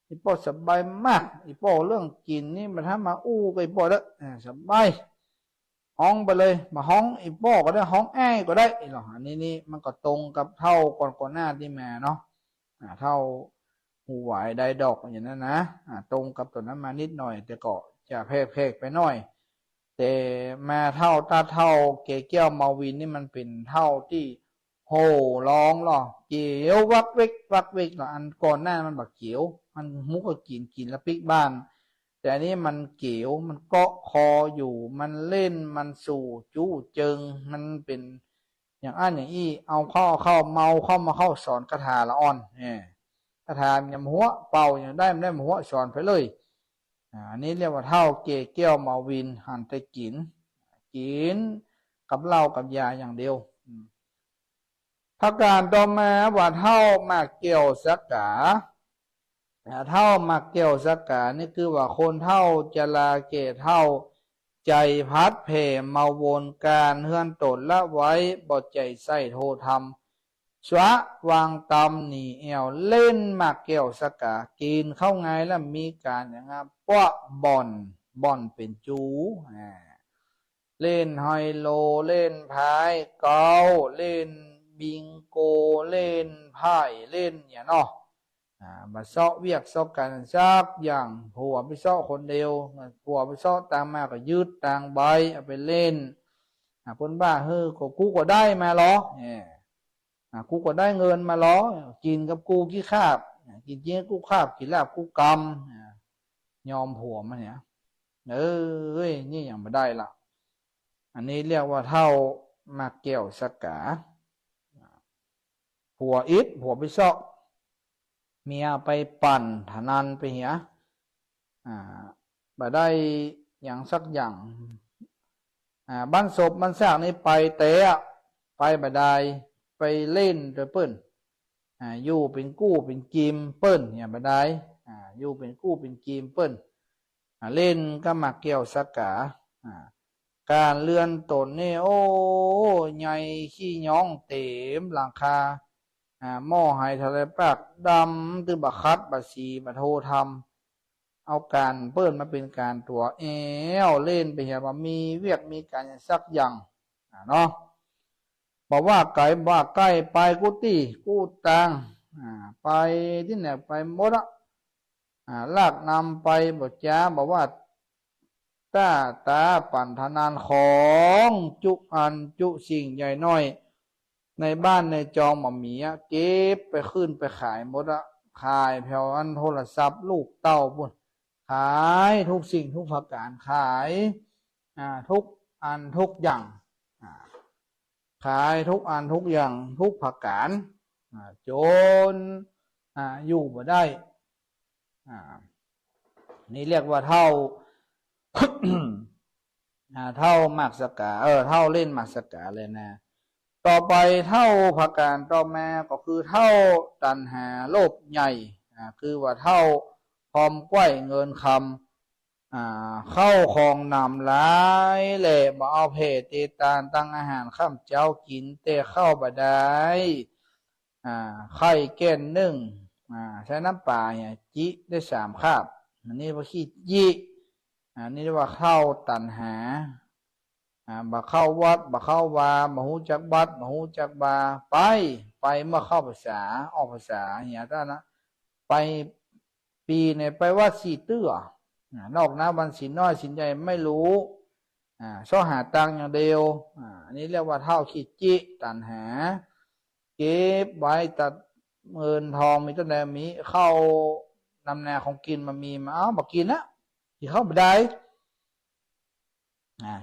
อีป้อสบายมากอีป้อเรื่องกินนี่มันถ้ามาอู้ไปป้อแล้วสบายห้องไปเลยมาห้องอีป้อก็ได้ห้องแอ้ก็ได้อีหรออันนี้นี่มันก็ตรงกับเท่าก่อนหน้าที่มาเนาะเท่าหูหวายได้ดอกอย่างนั้นนะตรงกับตัวนั้นมานิดหน่อยแต่ก็จะเพกไปหน่อยแต่มาเท่าตาเท่าเก๋แก้วมาวินนี่มันเป็นเท่าที่โห่ร้องหรอเกี่ยววักเวกหรออันก่อนหน้ามันบักเกี่ยวมันมุกก็กินแล้วปิกบ้านแต่อันนี้มันเกี่ยวมันเกาะคออยู่มันเล่นมันสู่จู้เจิงมันเป็นอย่างอันอย่างอี้เอาเข้าเมาเข้ามาเข้าสอนคาถาละอ่อนคาถาอย่างหัวเป่าอย่างได้มันได้หัวสอนไปเลยอันนี้เรียกว่าเท่าเก๋แก้วมาวินหันไปกินกับเหล้ากับยาอย่างเดียว ประการต่อมาว่าเท่ามาเกี่ยวสักกาเท่ามาเกี่ยวสักกานี่คือว่าคนเท่าจะลาเกตเท่าใจพัดเพมาวนการเฮือนตนละไว้บ่ใจใส่โทธรรมชวะวางตำหนีเอวเล่นมาเกี่ยวสกากินเข้าไงแล้วมีการอย่างงั้นป้อบอนเป็นจูเล่นไฮโลเล่นพายเกาเล่นบิงโกเล่นไพ่เล่นอย่างเนาะมาเซาะเวียกเซาะกันซักอย่างผัวไปเซาะคนเดียวผัวไปเซาะตามมาก็ยืดต่างใบเอาไปเล่นคนบ้าเฮ้อกูก็ได้มาหรอกูก็ได้เงินมาล้อกินกับกูขี้คาบกินเจ๊กูคาบกินลาบกูกำยอมผัวมันเนี่ยเอ้ยนี่ยังไม่ได้ละอันนี้เรียกว่าเท่ามาเกี่ยวสกาผัวอิดผัวไปซอกเมียไปปั่นฐานันไปเหียบ่ได้อย่างสักอย่างบ้านศพบ้านสร้างนี่ไปเตะไปบ่ได้ไปเล่นโดยเปิ้นอยู่เป็นกู้เป็นกีมเปิ้นเนี่ยบ่ได้อยู่เป็นกู้เป็นกีมเปิ้นเล่นก็มาเกี่ยวสักกาการเลื่อนตนนี่โอ้ใหญ่ขี้ย้องเต็มหลังคาหม้อไฮทะเลปากดำตือบักคัดบัสีบัโททำเอาการเปิ้นมาเป็นการตัวเล่นไปเห็นว่ามีเวียกมีการสักอย่างเนาะบอกว่าไก่ว่าใกล้ไปกุฏิกูตังไปที่ไหนไปหมดลากนำไปบอกจ้าบอกว่าตาปั่นธนานของจุอันจุสิ่งใหญ่น้อยในบ้านในจองหม่อมีเก็บไปขึ้นไปขายหมดขายแผ่วอันโทรศัพท์ลูกเต้าบุญขายทุกสิ่งทุกประการขายทุกอันทุกอย่างขายทุกอันทุกอย่างทุกประการจนอยู่บ่ได้นี่เรียกว่าเท่า เท่าหมากสกาเท่าเล่นหมากสกาเลยนะต่อไปเท่าประการต่อมาก็คือเท่าตัณหาโลภใหญ่คือว่าเท่าพร้อมก้อยเงินคำเข้าของนำร้ายแหละบ่เอาเพศเตตานตั้งอาหารข้ามเจ้ากินเตะเข้าบ่ได้ไข่แก่นนึ่งใช้น้ำปลาเนี่ยจิได้3 คาบอันนี้ว่าขี้จินี่เรียกว่าเข้าตัณหาบ่เข้าวัดบ่เข้าวาบ่ฮู้จักบัดบ่ฮู้จักบาไปเมื่อเข้าภาษาออกภาษาอย่างนั้นนะไปปีเนี่ยไปวัดสีเตื้อนอกนะวันศีลน้อยศีลใหญ่ไม่รู้ซ้อหาตังอย่างเดียวอันนี้เรียกว่าเท่าขี้จิตัณหาเก็บไว้ตัดเงินทองมีตั้งแต่มีเข้านำแนวของกินมามีมาบ่กินนะกินข้าวบดาย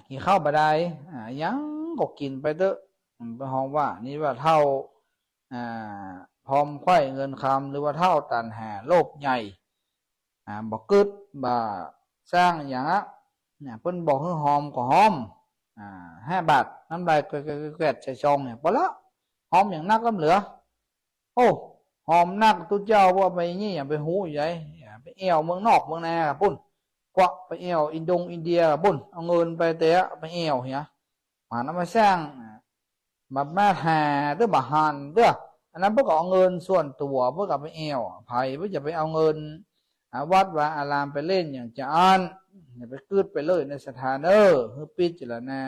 กินข้าวบดายยังก็กินไปเถอะไปห้องว่านี่ว่าเท่าพร้อมไข่เงินคำหรือว่าเท่าตันหาโลภใหญ่บอกกึดบ่สร้างอย่างเนี่ยเพิ่นบอกให้หอมก็หอม5 บาทน้ำลายแกะใส่ซองเนี่ยพอละหอมอย่างนักล้ำเหลือโอ้หอมนักตุเจ้าว่าไปนี่อย่าไปหูใหญ่ไปเอวเมืองนอกเมืองนาปุ่นกว่าไปเอวอินเดียบุญเอาเงินไปเตะไปเอวเหี้ยมาน้ำมาสร้างมาหาเด้อมาหันเด้ออันนั้นเพื่อเอาเงินส่วนตัวเพื่อกับไปเอวไผ่เพื่อจะไปเอาเงินวัดว่าอารามไปเล่นอย่างจะอ่านอย่าไปคืดไปเลยในสถานเพื่อปิจารณา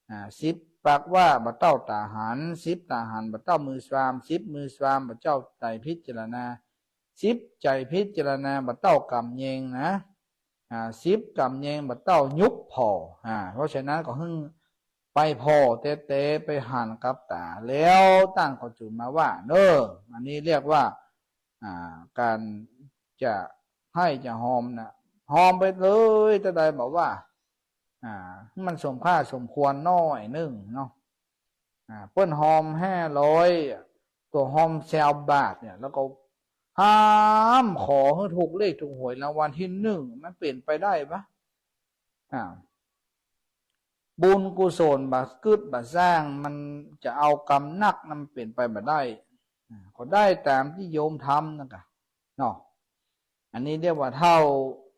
10 ปากว่าบัดเต้าตาหัน10 ตาหันบัดเต้ามือสวาม10 มือสวามบัดเจ้าใจพิจารณา10 ใจพิจารณาบัดเต้ากำเยงนะ10 กำเยงบัดเต้ายุบพอเพราะฉะนั้นก็หึ่งไปพอเตะไปหันกับตาแล้วตั้งข้อจุดมาว่าอันนี้เรียกว่าการจะให้จะหอมนะหอมไปเลยแต่ใดบอกว่ามันสมค่าสมควรน้อยนึงเนาะเปิ้นหอม500ตัวหอม10 บาทเนี่ยแล้วก็ห้ามขอให้ถูกเลขถูกหวยรางวัลที่1มันเปลี่ยนไปได้ปะ บุญกุศลบากึดบาสร้างมันจะเอากรรมนักนำเปลี่ยนไปมาได้ก็ได้ตามที่โยมทำนั่นกะเนาะอันนี้เรียกว่าเท่า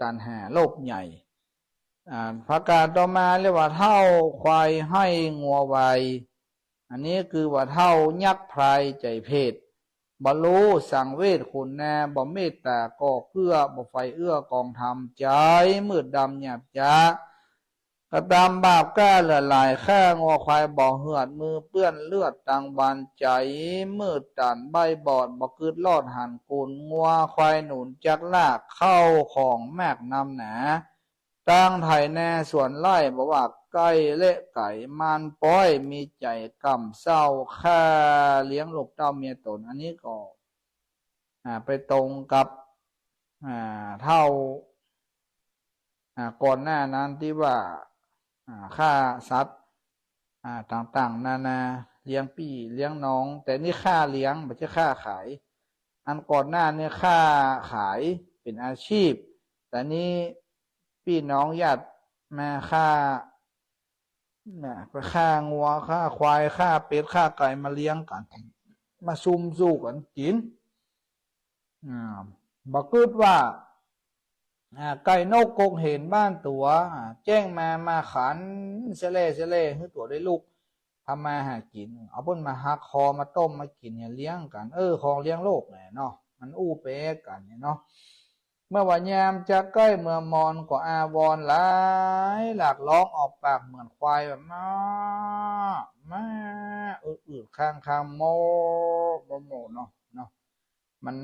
ตันหาโลภใหญ่ประกาศต่อมาเรียกว่าเท่าควายให้งัวไวอันนี้คือว่าเท่ายักษ์พรายใจเพศบรรลุสังเวชคุณแน่บ่เมตตาก่อเกื้อบ่ไฟเอื้อกองทำใจมืดดำหยาบจ้ากระตามบาปก้าเหลือหลายแข้งวัวควายบ่อเหือดมือเปื้อนเลือดตังบานใจมืดตันใบบอดบ่กึดลอดหันกุนงัวควายหนุนจักลากเข้าของแมกนำหนาตั้งไทยแน่ส่วนไล่บอกว่าไก่เละไก่มันป้อยมีใจกำเศร้าแค่เลี้ยงลูกเต้าเมียตนอันนี้ก็ไปตรงกับเท่าก่อนหน้านั้นที่ว่าฆ่าสัตว์ต่างๆนานาเลี้ยงปี่เลี้ยงน้องแต่นี่ฆ่าเลี้ยงไม่ใช่ฆ่าขายอันก่อนหน้านี่ฆ่าขายเป็นอาชีพแต่นี้พี่น้องญาติมาฆ่าไปฆ่างัวฆ่าควายฆ่าเป็ดฆ่าไก่มาเลี้ยงกันมาซุ่มสู้กันกินบอกกึดว่าไก่นกกงเห็นบ้านตัวแจ้งมาขันเสล่ให้ตัวได้ลูกทำมาหากินเอาเพิ่นมาหักคอมาต้มมากินเนี่ยเลี้ยงกันของเลี้ยงโลกเนี่ยเนาะมันอู้เป๊ะกันเนี่ยเนาะเมื่อวันยามจะใกล้เมื่อมอนก็อาวรหลายหลากร้องออกปากเหมือนควายแบบมาอืดข้างโมเนาะมัน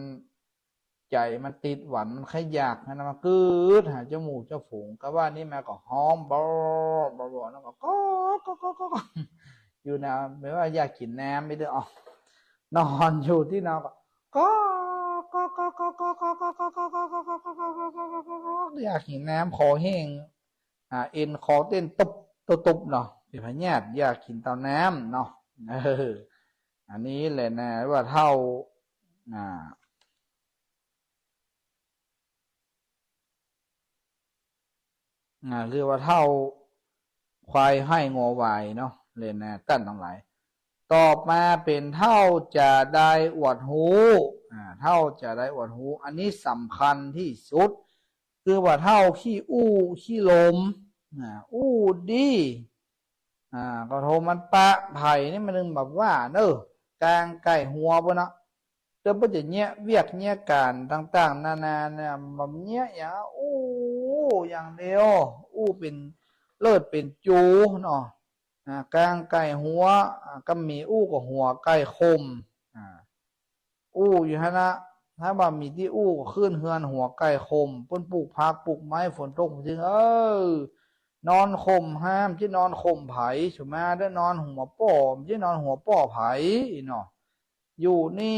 ใจมันติดหวานมันขยักนะมันกืดหาจมูกเจ้าฝูงก็ว่านี่มาก็หอมบแล้วก็อยู่นะไม่ว่าอยากกินน้ำไม่ได้ออกนอนอยู่ที่นอนก็อยากกินน้ำคอแห้งเอ็นคอเต้นตุบเนาะเป็นพญาติอยากกินเตาน้ำเนาะอันนี้แหละนะว่าเท่าเรียกว่าเท่าควายให้งอวายเนาะเลยนะกั้นทั้งหลายต่อมาเป็นเท่าจะได้อวดหูเท่าจะได้อวดหูอันนี้สำคัญที่สุดคือว่าเท่าขี้ขี้ลมดีก็โทมันปะไผ่นี่มันนึงแบบว่ากลางไก่หัวปะเนาะแต่ปัจจุบันเนี้ยเวียกเนี้ยการต่างๆนานาเนี่ยแบบเนี้ยอย่างอย่างเดียวเป็นเลิศเป็นจูเนาะกลางไก่หัวก็มีกับหัวไก่คมอยู่ฮะนะถ้าว่ามีที่ก็ขึ้นเฮือนหัวไก่คมป้นปลูกผักปลูกไม้ฝนตกจริงนอนคมห้ามที่นอนคมไผ่ถูกไหมได้นอนหัวป้อที่นอนหัวป้อไผ่เนาะอยู่นี่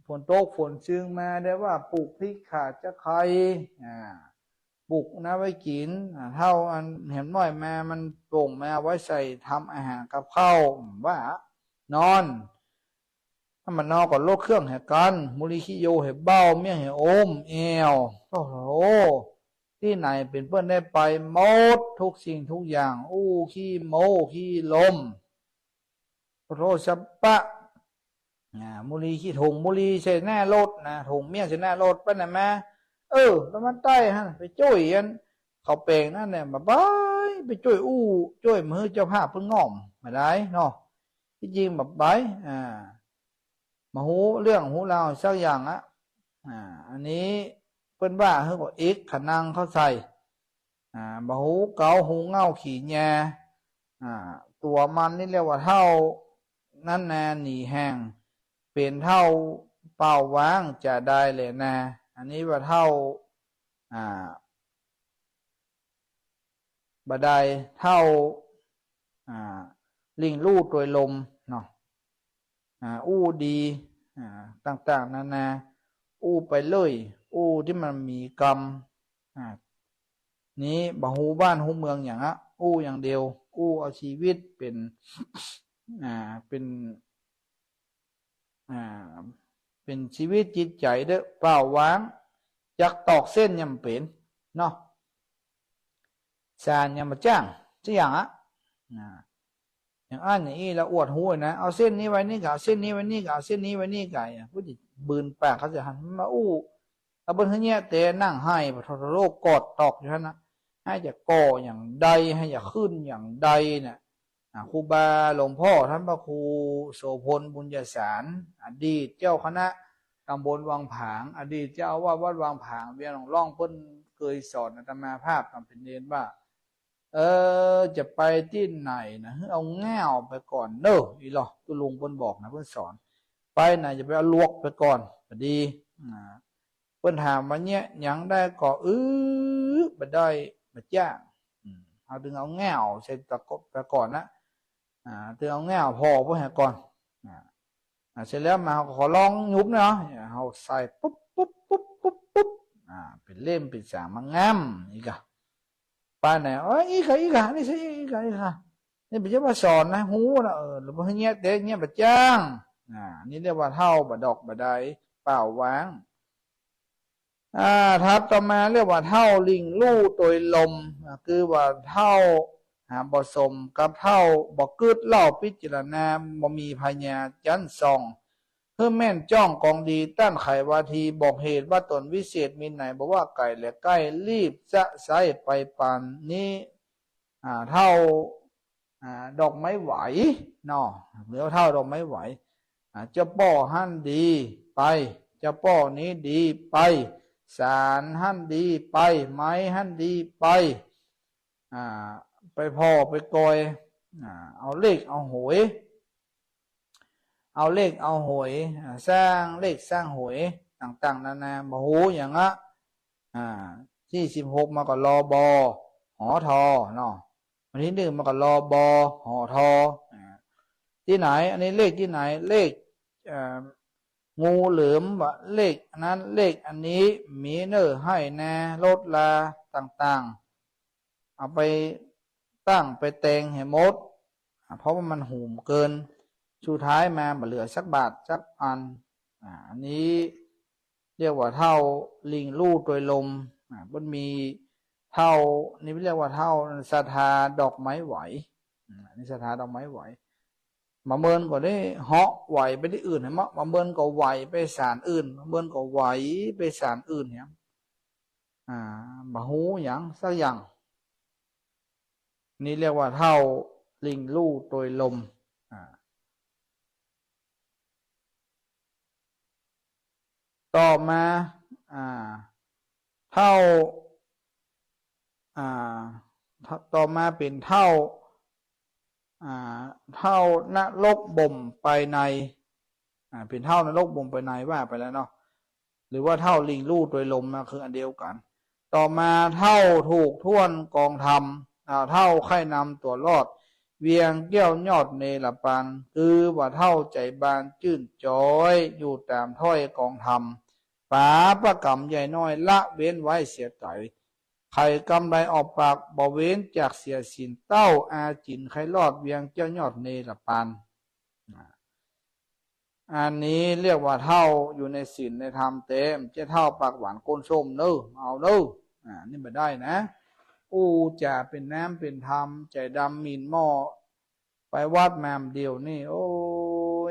ฝนตกฝนซึงมาได้ว่าปลูกพริกขาดจะใครปลูกนะไว้กินเท่าอันเห็นหน่อยแม่มันโป่งแม่ไว้ใส่ทำอาหารกับข้าวว่านอนถ้ามันนอนก่อนโลกเครื่องแห่กันมุลิคิโยแห่เบ้าเมี่ยงแห่โอมเอวโอ้โหที่ไหนเป็นเพื่อนได้ไปหมดทุกสิ่งทุกอย่างขี้โมขี้ลมโรสปะมุลีขี้ถงมุลีใช่แน่รถนะถงเมี่ยงใช่แน่รถไปไหนมาแล้วมันใต้ฮะไปช่วยยันเขาเปลงนั่นเนี่ยมาไปช่วยช่วยมือเจ้าภาพเพิ่งง่อมมาได้เนาะที่จริงแบบมาหูเรื่องหูเราสักอย่างอันนี้เปิ้นว่าเขาบอกเอกขนังเขาใส่มาหูเกาหูเง่าขี่แย่ตัวมันนี่เรียกว่าเท่านั่นแน่หนีแห้งเป็นเท่าเป่าว้างจะได้เลยนะอันนี้ว่าเท่าบัดใดเท่าลิงลู่ตัวลมเนาะดีต่างๆนานาไปเลยที่มันมีกรรมนี้บ่หูบ้านหูเมืองอย่างอย่างเดียวเอาชีวิตเป็นเป็นชีวิตจิตใจเด้อเปล่าว้างจักตอกเส้นยำเป็นเนาะสารยำมาจ้างจะอย่าง อย่างอันอย่างนี้เราอวดหูนะเอาเส้นนี้ไว้นี่กะเส้นนี้ไว้นี่กะเส้นนี้ไว้นี่กะผู้ที่บืนปากเขาจะหันมาอู้เอาบนเนี้ยเตะนั่งให้พระทรโลกกอดตอกอยู่ท่านนะให้จะก่ออย่างใดให้จะขึ้นอย่างใดเนี่ยครูบาหลวงพ่อท่านพระครูโสพลบุญญาสารอดีตเจ้าคณะตำบลวังผางอดีตเจ้าอาวาสวัดวังผางเวียงหลงร่องเพิ่นเคยสอนอาตมาภาพทำเป็นเรียนว่าจะไปที่ไหนนะเอาแง่วไปก่อนเด้ออีหรอตุลุงเพิ่นบอกนะเพิ่นสอนไปไหนจะไปเอาลวกไปก่อนพอดีเพิ่นถามว่าเนี่ยยังได้ก่อบ่ได้บ่จ้างเอาถึงเอาแง่วใส่ตะกบไปก่อนนะถึงเอาแง่วพอเพื่อให้ก่อนเสร็จแล้วมาขอลองยุบเนาะเอาใส่ปุ๊บปุ๊บปุ๊บปุ๊บปุ๊บเป็นเล่มเป็นสางมังงามอีกอะป้าไหนอีกค่ะนี่ใช่อีกค่ะนี่เป็นเจ้าว่าสอนนะหูนะหรือว่าเงี้ยเด็กเงี้ยบัดจ้างนี่เรียกว่าเท่าบัดดอกบัดใดเปล่าวางทับต่อมาเรียกว่าเท่าลิงลู่ตัวลมคือว่าเท่าบ่สมกับเท่าบ่กึดเล่าพิจารณาบ่มีพญาจันทร์ส่องเพื่อแม่นจ้องกองดีต้านไขวาทีบอกเหตุว่าตนวิเศษมีไหนบอกว่าไก่และใกล้รีบจะใส่ไปปานนี้เท่าดอกไม้ไหวเนาะเหลือเท่าดอกไม้ไหวจะป้อหั่นดีไปจะป้อนี้ดีไปสารหั่นดีไปไม้หั่นดีไปไปพ่อไปกอยเอาเลขเอาหวยเอาเลขเอาหวยสร้างเลขสร้างหวยต่างๆนานาบ่ฮู้อย่างที่16มาก็รอบอหอทอเนาะวันที่1มาก็รอบอหอทอที่ไหนอันนี้เลขที่ไหนเลขงูเหลือมเลขนั้นเลขอันนี้มีเนอให้แน่ลดลาต่างๆเอาไปตั้งไปแต่งให้หมดเพราะว่ามันหูมเกินสุดท้ายมาเหลือสักบาทสักอันอันนี้เรียกว่าเท่าลิงลู่ตัวลมมันมีเท่านี่เรียกว่าเท่าศรัทธาดอกไม้ไหวนี่ศรัทธาดอกไม้ไหวมาเมินก็ได้เหาะไหวไปที่อื่นเห็นมั้ยมาเมินก็ไหวไปศาลอื่นมาเมินก็ไหวไปศาลอื่นเนี่ยบ่ฮู้หยังสักอย่างนี่เรียกว่าเท่าลิงลู่ตัวลมต่อมาเท่าต่อมาเป็นเท่านรกบ่มไปในเป็นเท่านรกบ่มไปในว่าไปแล้วเนาะหรือว่าเท่าลิงลู่ตัวลมนะคืออันเดียวกันต่อมาเท่าถูกท่วนกองธรรมเท่าไข่นำตัวรอดเวียงเกี้ยวยอดเนรปันคือว่าเท่าใจบานจื่นจ้อยอยู่ตามถ้อยกองธรรมป๋าประกำใหญ่น้อยละเว้นไว้เสียไก่ไข่กำไรออกปากบ่เว้นจากเสียสินเต้าอาจินไข่รอดเวียงเกี้ยวยอดเนรปันอันนี้เรียกว่าเท่าอยู่ในศีลในธรรมเต็มจะเท่าปากหวานก้นส้มเน้อเอาเน้อนี่ไม่ได้นะจะเป็นน้ำเป็นธรรมใจดำมีนหม้อไปวัดแมมเดียวนี่โอ้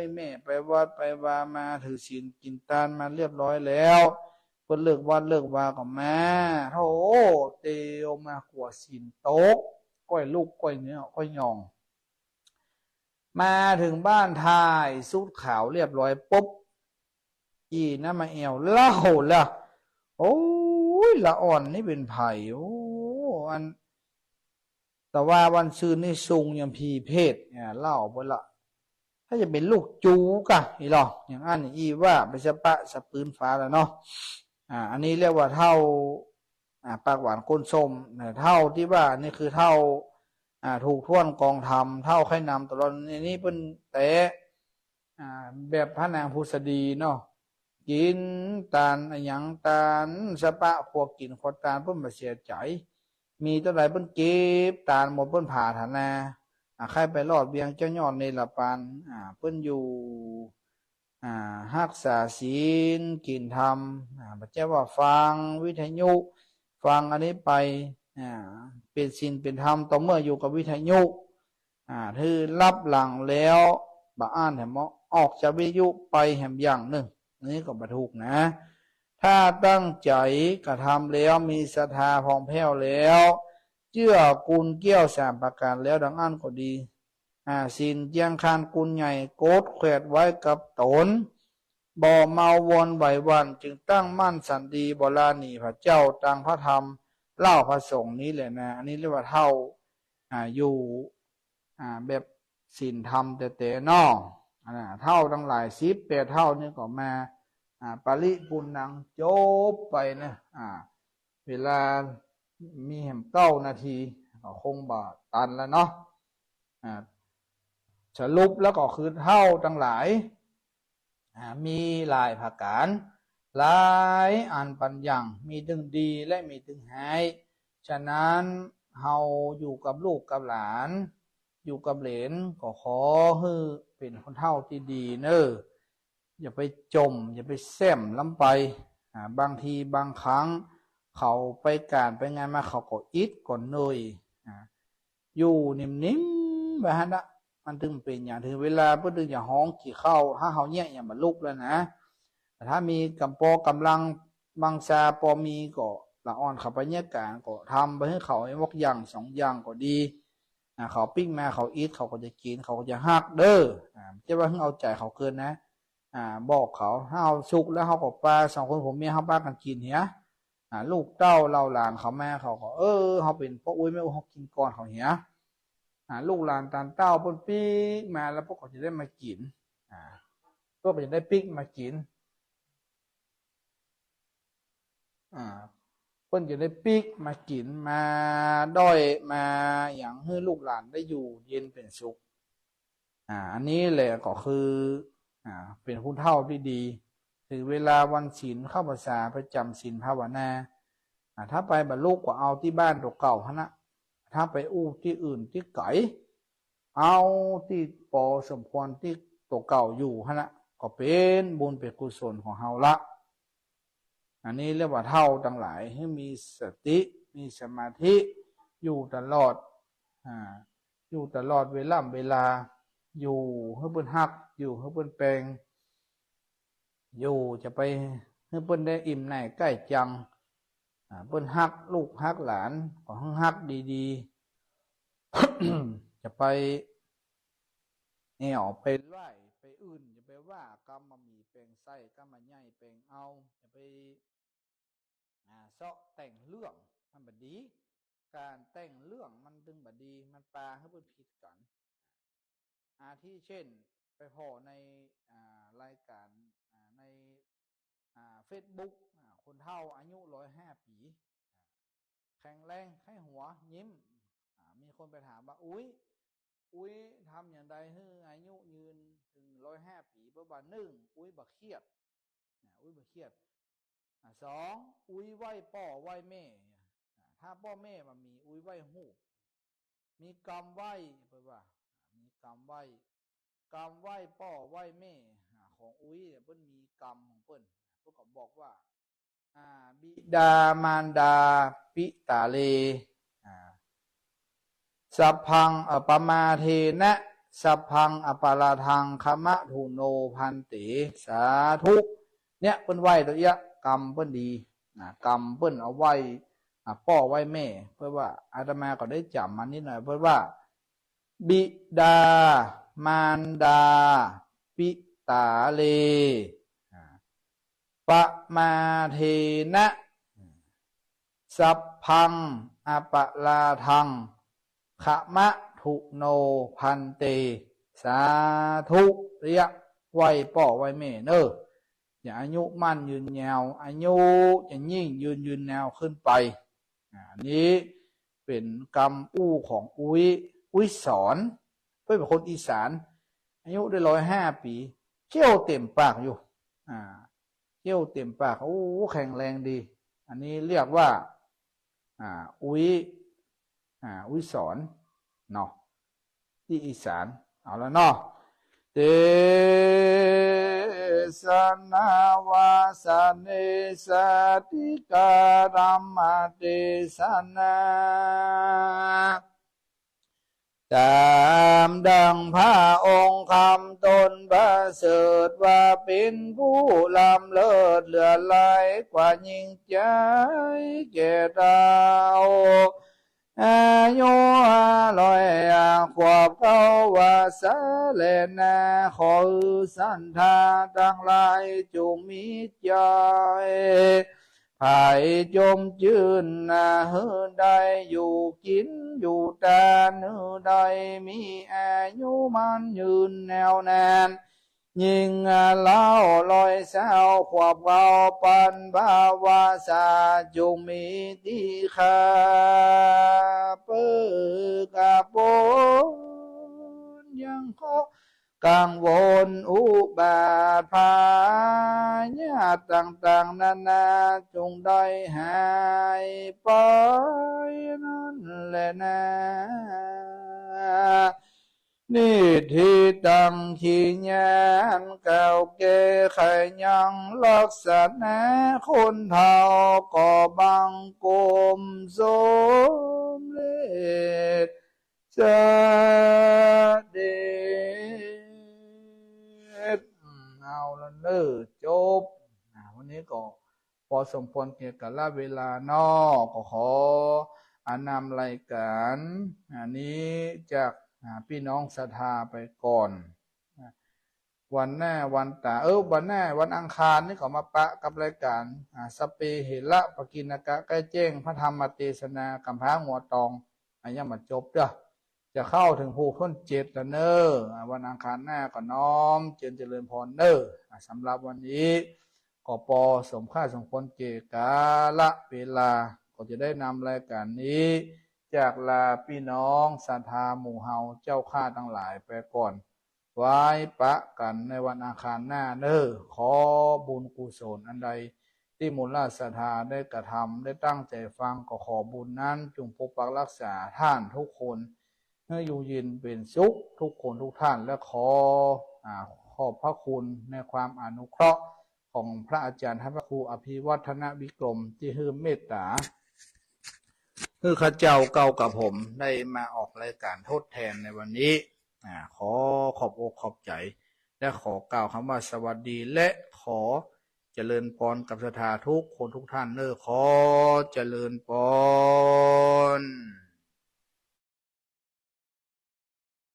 ยแม่ไปวัดไปวามาถือศีลกินตานมาเรียบร้อยแล้วเพิ่นเลิกวัดเลิกวาก็มาโธ่เตียวมาขวศีลโต๊ะก้อยลูกก้อยเนื้อก้อยยองมาถึงบ้านทายสูดขาวเรียบร้อยปุ๊บน้ำมาแอวเล่าละโอ้ยละอ่อนนี่เป็นไผ่อันแต่ว่าวันซื่นนี่ซุงยังพีเพศเล่าไปละถ้าจะเป็นลูกจูกะอีหรออย่างอันว่าไปสะปะสะปืนฟ้าแล้วเนาะอันนี้เรียกว่าเท่าปากหวานก้นส้มเท่าที่ว่านี่คือเท่าถูกท่วนกองธรรมเท่าไข่นำตลอดนี่เป็นแต่แบบพระนางพุษดีเนาะกินตาลอย่างตาลสะปะพวกกินขวดตาลเพิ่นมาเสียใจมีเท่าไรเพิ่นเก็บตาลหมดเพิ่นผ่าฐานาใครไปรอดเบียงเจ้ายอดในละปานเพิ่นอยู่รักษาศีลกินธรรมพระเจ้าว่าฟังวิทยุฟังอันนี้ไปเป็นศีลเป็นธรรมต่อเมื่ออยู่กับวิทยุ ที่รับหลังแล้วบาอ่านแหมออกจากวิทยุไปแหมอย่างหนึ่งนี่ก็บรรทุกนะถ้าตั้งใจกระทำแล้วมีศรัทธาผ่องแผ้วแล้วเชื่อกุลเกี้ยวสามประการแล้วดังอ่านก็ดีศีลเจียงคานกุลใหญ่โกดแขวดไว้กับตนบ่เมาวนไหววันจึงตั้งมั่นสันติบลานีพระเจ้าตังพระธรรมเล่าพระสงฆ์นี้แหละนะอันนี้เรียกว่าเท่าอยู่แบบศีลธรรมแต่นอกเท่าทั้งหลาย18 เท่านี่ก็มาปริปุณังจบไปนะเวลามีแห่ม9 นาทีก็คงบ่ตันแล้วเนาะสรุปแล้วก็คือเท่าทั้งหลายมีหลายประการหลายอันปัญญังมีถึงดีและมีถึงหายฉะนั้นเฮาอยู่กับลูกกับหลานอยู่กับเหลนก็ขอให้เป็นคนเฒ่าที่ดีเนอะอย่าไปจมอย่าไปแซมล้ำไปบางทีบางครั้งเขาไปการไปงานมาเขาก็อิดก่อนเลยอยู่นิ่มๆแบบนั้นมันถึงเป็นอย่างถึงเวลาเพื่อถึงอย่าห้องขี่เข้าถ้าเขาแย่อย่ามาลุกแล้วนะแต่ถ้ามีกำลังบางชาพอมีก็ละอ่อนเขาไปแย่การก็ทำไปให้เขาให้วอกอย่าง2 อย่างก็ดีเขาปิ้งมาเขาอีทเขาก็จะกินเขาก็จะหักเด้อจะว่าเพิ่งเอาใจเขาเกินนะบอกเขาถ้าเอาสุกแล้วเขาก็ปลา2 คนผมเมียเขาปลากันกินเหี้ยลูกเต้าเราหลานเขาแม่เขาก็เขาเป็นพ่ออุ้ยแม่อุ้ยเขากินก่อนเขาเหี้ยลูกหลานตานเต้าปนปีกมาแล้วพวกเขาจะได้มากินพวกเขาจะได้ปีกมากินเพิ่นจะได้ปีกมากินมาด้อยมาอย่างให้ลูกหลานได้อยู่เย็นเป็นสุขอันนี้แหละก็คือเป็นผู้เฒ่าที่ดีถึงเวลาวันศีลเข้าพรรษาประจำศีลภาวนาถ้าไปบรรลุก็เอาที่บ้านตัวเก่านะถ้าไปอู้ที่อื่นที่ไกลเอาที่ปอสมควรที่ตัวเก่าอยู่นะก็เป็นบุญเป็นกุศลของเฮาละอันนี้เรียกว่าเท่าทั้งหลายให้มีสติมีสมาธิอยู่ตลอดอยู่ตลอดเวลาอยู่ให้เปิ้นฮักอยู่ให้เปิ้นแปลงอยู่จะไปให้เปิ้นได้อิ่มในใกล้จังเปิ้นฮักลูกฮักหลานก็ฮักดีๆ จะไปเนี่ยไปไล่ไปอื่นจะไปว่ากรรมมามีแปลงไส้กรรมมาใหญ่แปลงเอาจะไปเสาะแต่งเรื่องมันบดีการแต่งเรื่องมันดึงบดีมันปลาให้เปิ้นผิดกันที่เช่นไปพอในรายการในFacebook คนเฒ่าอายุ105 ปีแข็งแรงให้หัวยิ้มมีคนไปถามว่าอุ้ยทำอย่างไรให้อายุยืนถึง105 ปีเพราะว่า1อุ้ยบ่เครียด2อุ้ยไหวพ่อไหวแม่ถ้าพ่อแม่มันมีอุ้ยไหวหูมีกรรมไหวเพราะว่ามีกรรมไหวพ่อไหวแม่ของอุ้ยเพิ่นมีกรรมของเพิ่นพวกเขาบอกว่าบิดามารดาปิตาเลสัพพังอปมาเทนะสัพพังอปาราทังคมะทุโนพันติสาธุเนี่ยเปิ้นไหวตัวเยอะกรรมเปิ้นดีกรรมเปิ้นเอาไว้พ่อไว้แม่เพื่อว่าอาตมาก็ได้จำมานิดหน่อยเพื่อว่าบิดามารดาปิตาเลปมาเทนะสัพพังอปาราทังขมะทุโนพันเตสาธุเรียกไหวพ่อไหวแม่เนอะอย่าอายุมั่นยืนยาวอายุจะยิ่งยืนยาวขึ้นไปอันนี้เป็นกรรมอู้ของอุ้ยสอนเพื่อนเป็นคนอีสานอายุได้105 ปีเขี้ยวเต็มปากอยู่เขี้ยวเต็มปากแข็งแรงดีอันนี้เรียกว่าอุ้ยสอนเนาะที่อีสานเอาแล้วเนาะเตสนาวาสเนสติการัมมาเตสนา ตามดังพระองค์คำตนประเสริฐว่าเป็นผู้ล้ำเลิศเหลือหลายกว่ายิ่งใจแก่เราอายุ100 ขวบเข้าวาสาเลนาขอสันทาทั้งหลายจงมีใจภายจมจืนหือได้อยู่กินอยู่ตานหือได้มีอายุมันยืนแนวนานยิ่งเล่า100 ขวบเขาปันภาวาสาจงมีที่ขาเปิกาปนยังขอกังวลอุบาทภายาต่างๆนานาจงได้หายไปนั่นแหละนะนี่ที่ตั้งขี้ยานเก่าแก่ไขยังลักษณะคนเฒ่าก็บังกลมสมเลศเสด็จเอาละเนอจบวันนี้ก็พอสมควรเกี่ยวกับเวลานอกก็ขออนำรายการอันนี้จากพี่น้องศรัทธาไปก่อนวันหน้าวันตาวันหน้าวันอังคารนี่เขามาปะกับรายการสเปเหระปกิณกะใกล้แจ้งพระธรรมเทศนากำพร้าหัวตองยังมาจบเด้อจะเข้าถึงภูพ้น7แล้วเนอวันอังคารหน้าก็น้อมเจริญพรเนอสำหรับวันนี้ก็ปอสมค่าสมควรเกกาละเวลาก็จะได้นำรายการนี้จากลาพี่น้องศรัทธาหมู่เฮาเจ้าข้าทั้งหลายไปก่อนไว้ปะกันในวันอังคารหน้าเนอขอบุญกุศลอันใดที่มูลราศรัทธาได้กระทำได้ตั้งใจฟังก็ขอบุญนั้นจงปกปักรักษาท่านทุกคนให้อยู่เย็นเป็นสุขทุกคนทุกท่านและขอบพระคุณในความอนุเคราะห์ของพระอาจารย์ท่านพระครูอภิวัฒนวิกรมที่ให้เมตตาคือข้าเจ้าเก่ากับผมได้มาออกรายการทดแทนในวันนี้ขอขอบอกขอบใจและขอกล่าวคำว่าสวัสดีและขอเจริญพรกับศรัทธาทุกคนทุกท่านขอเจริญพร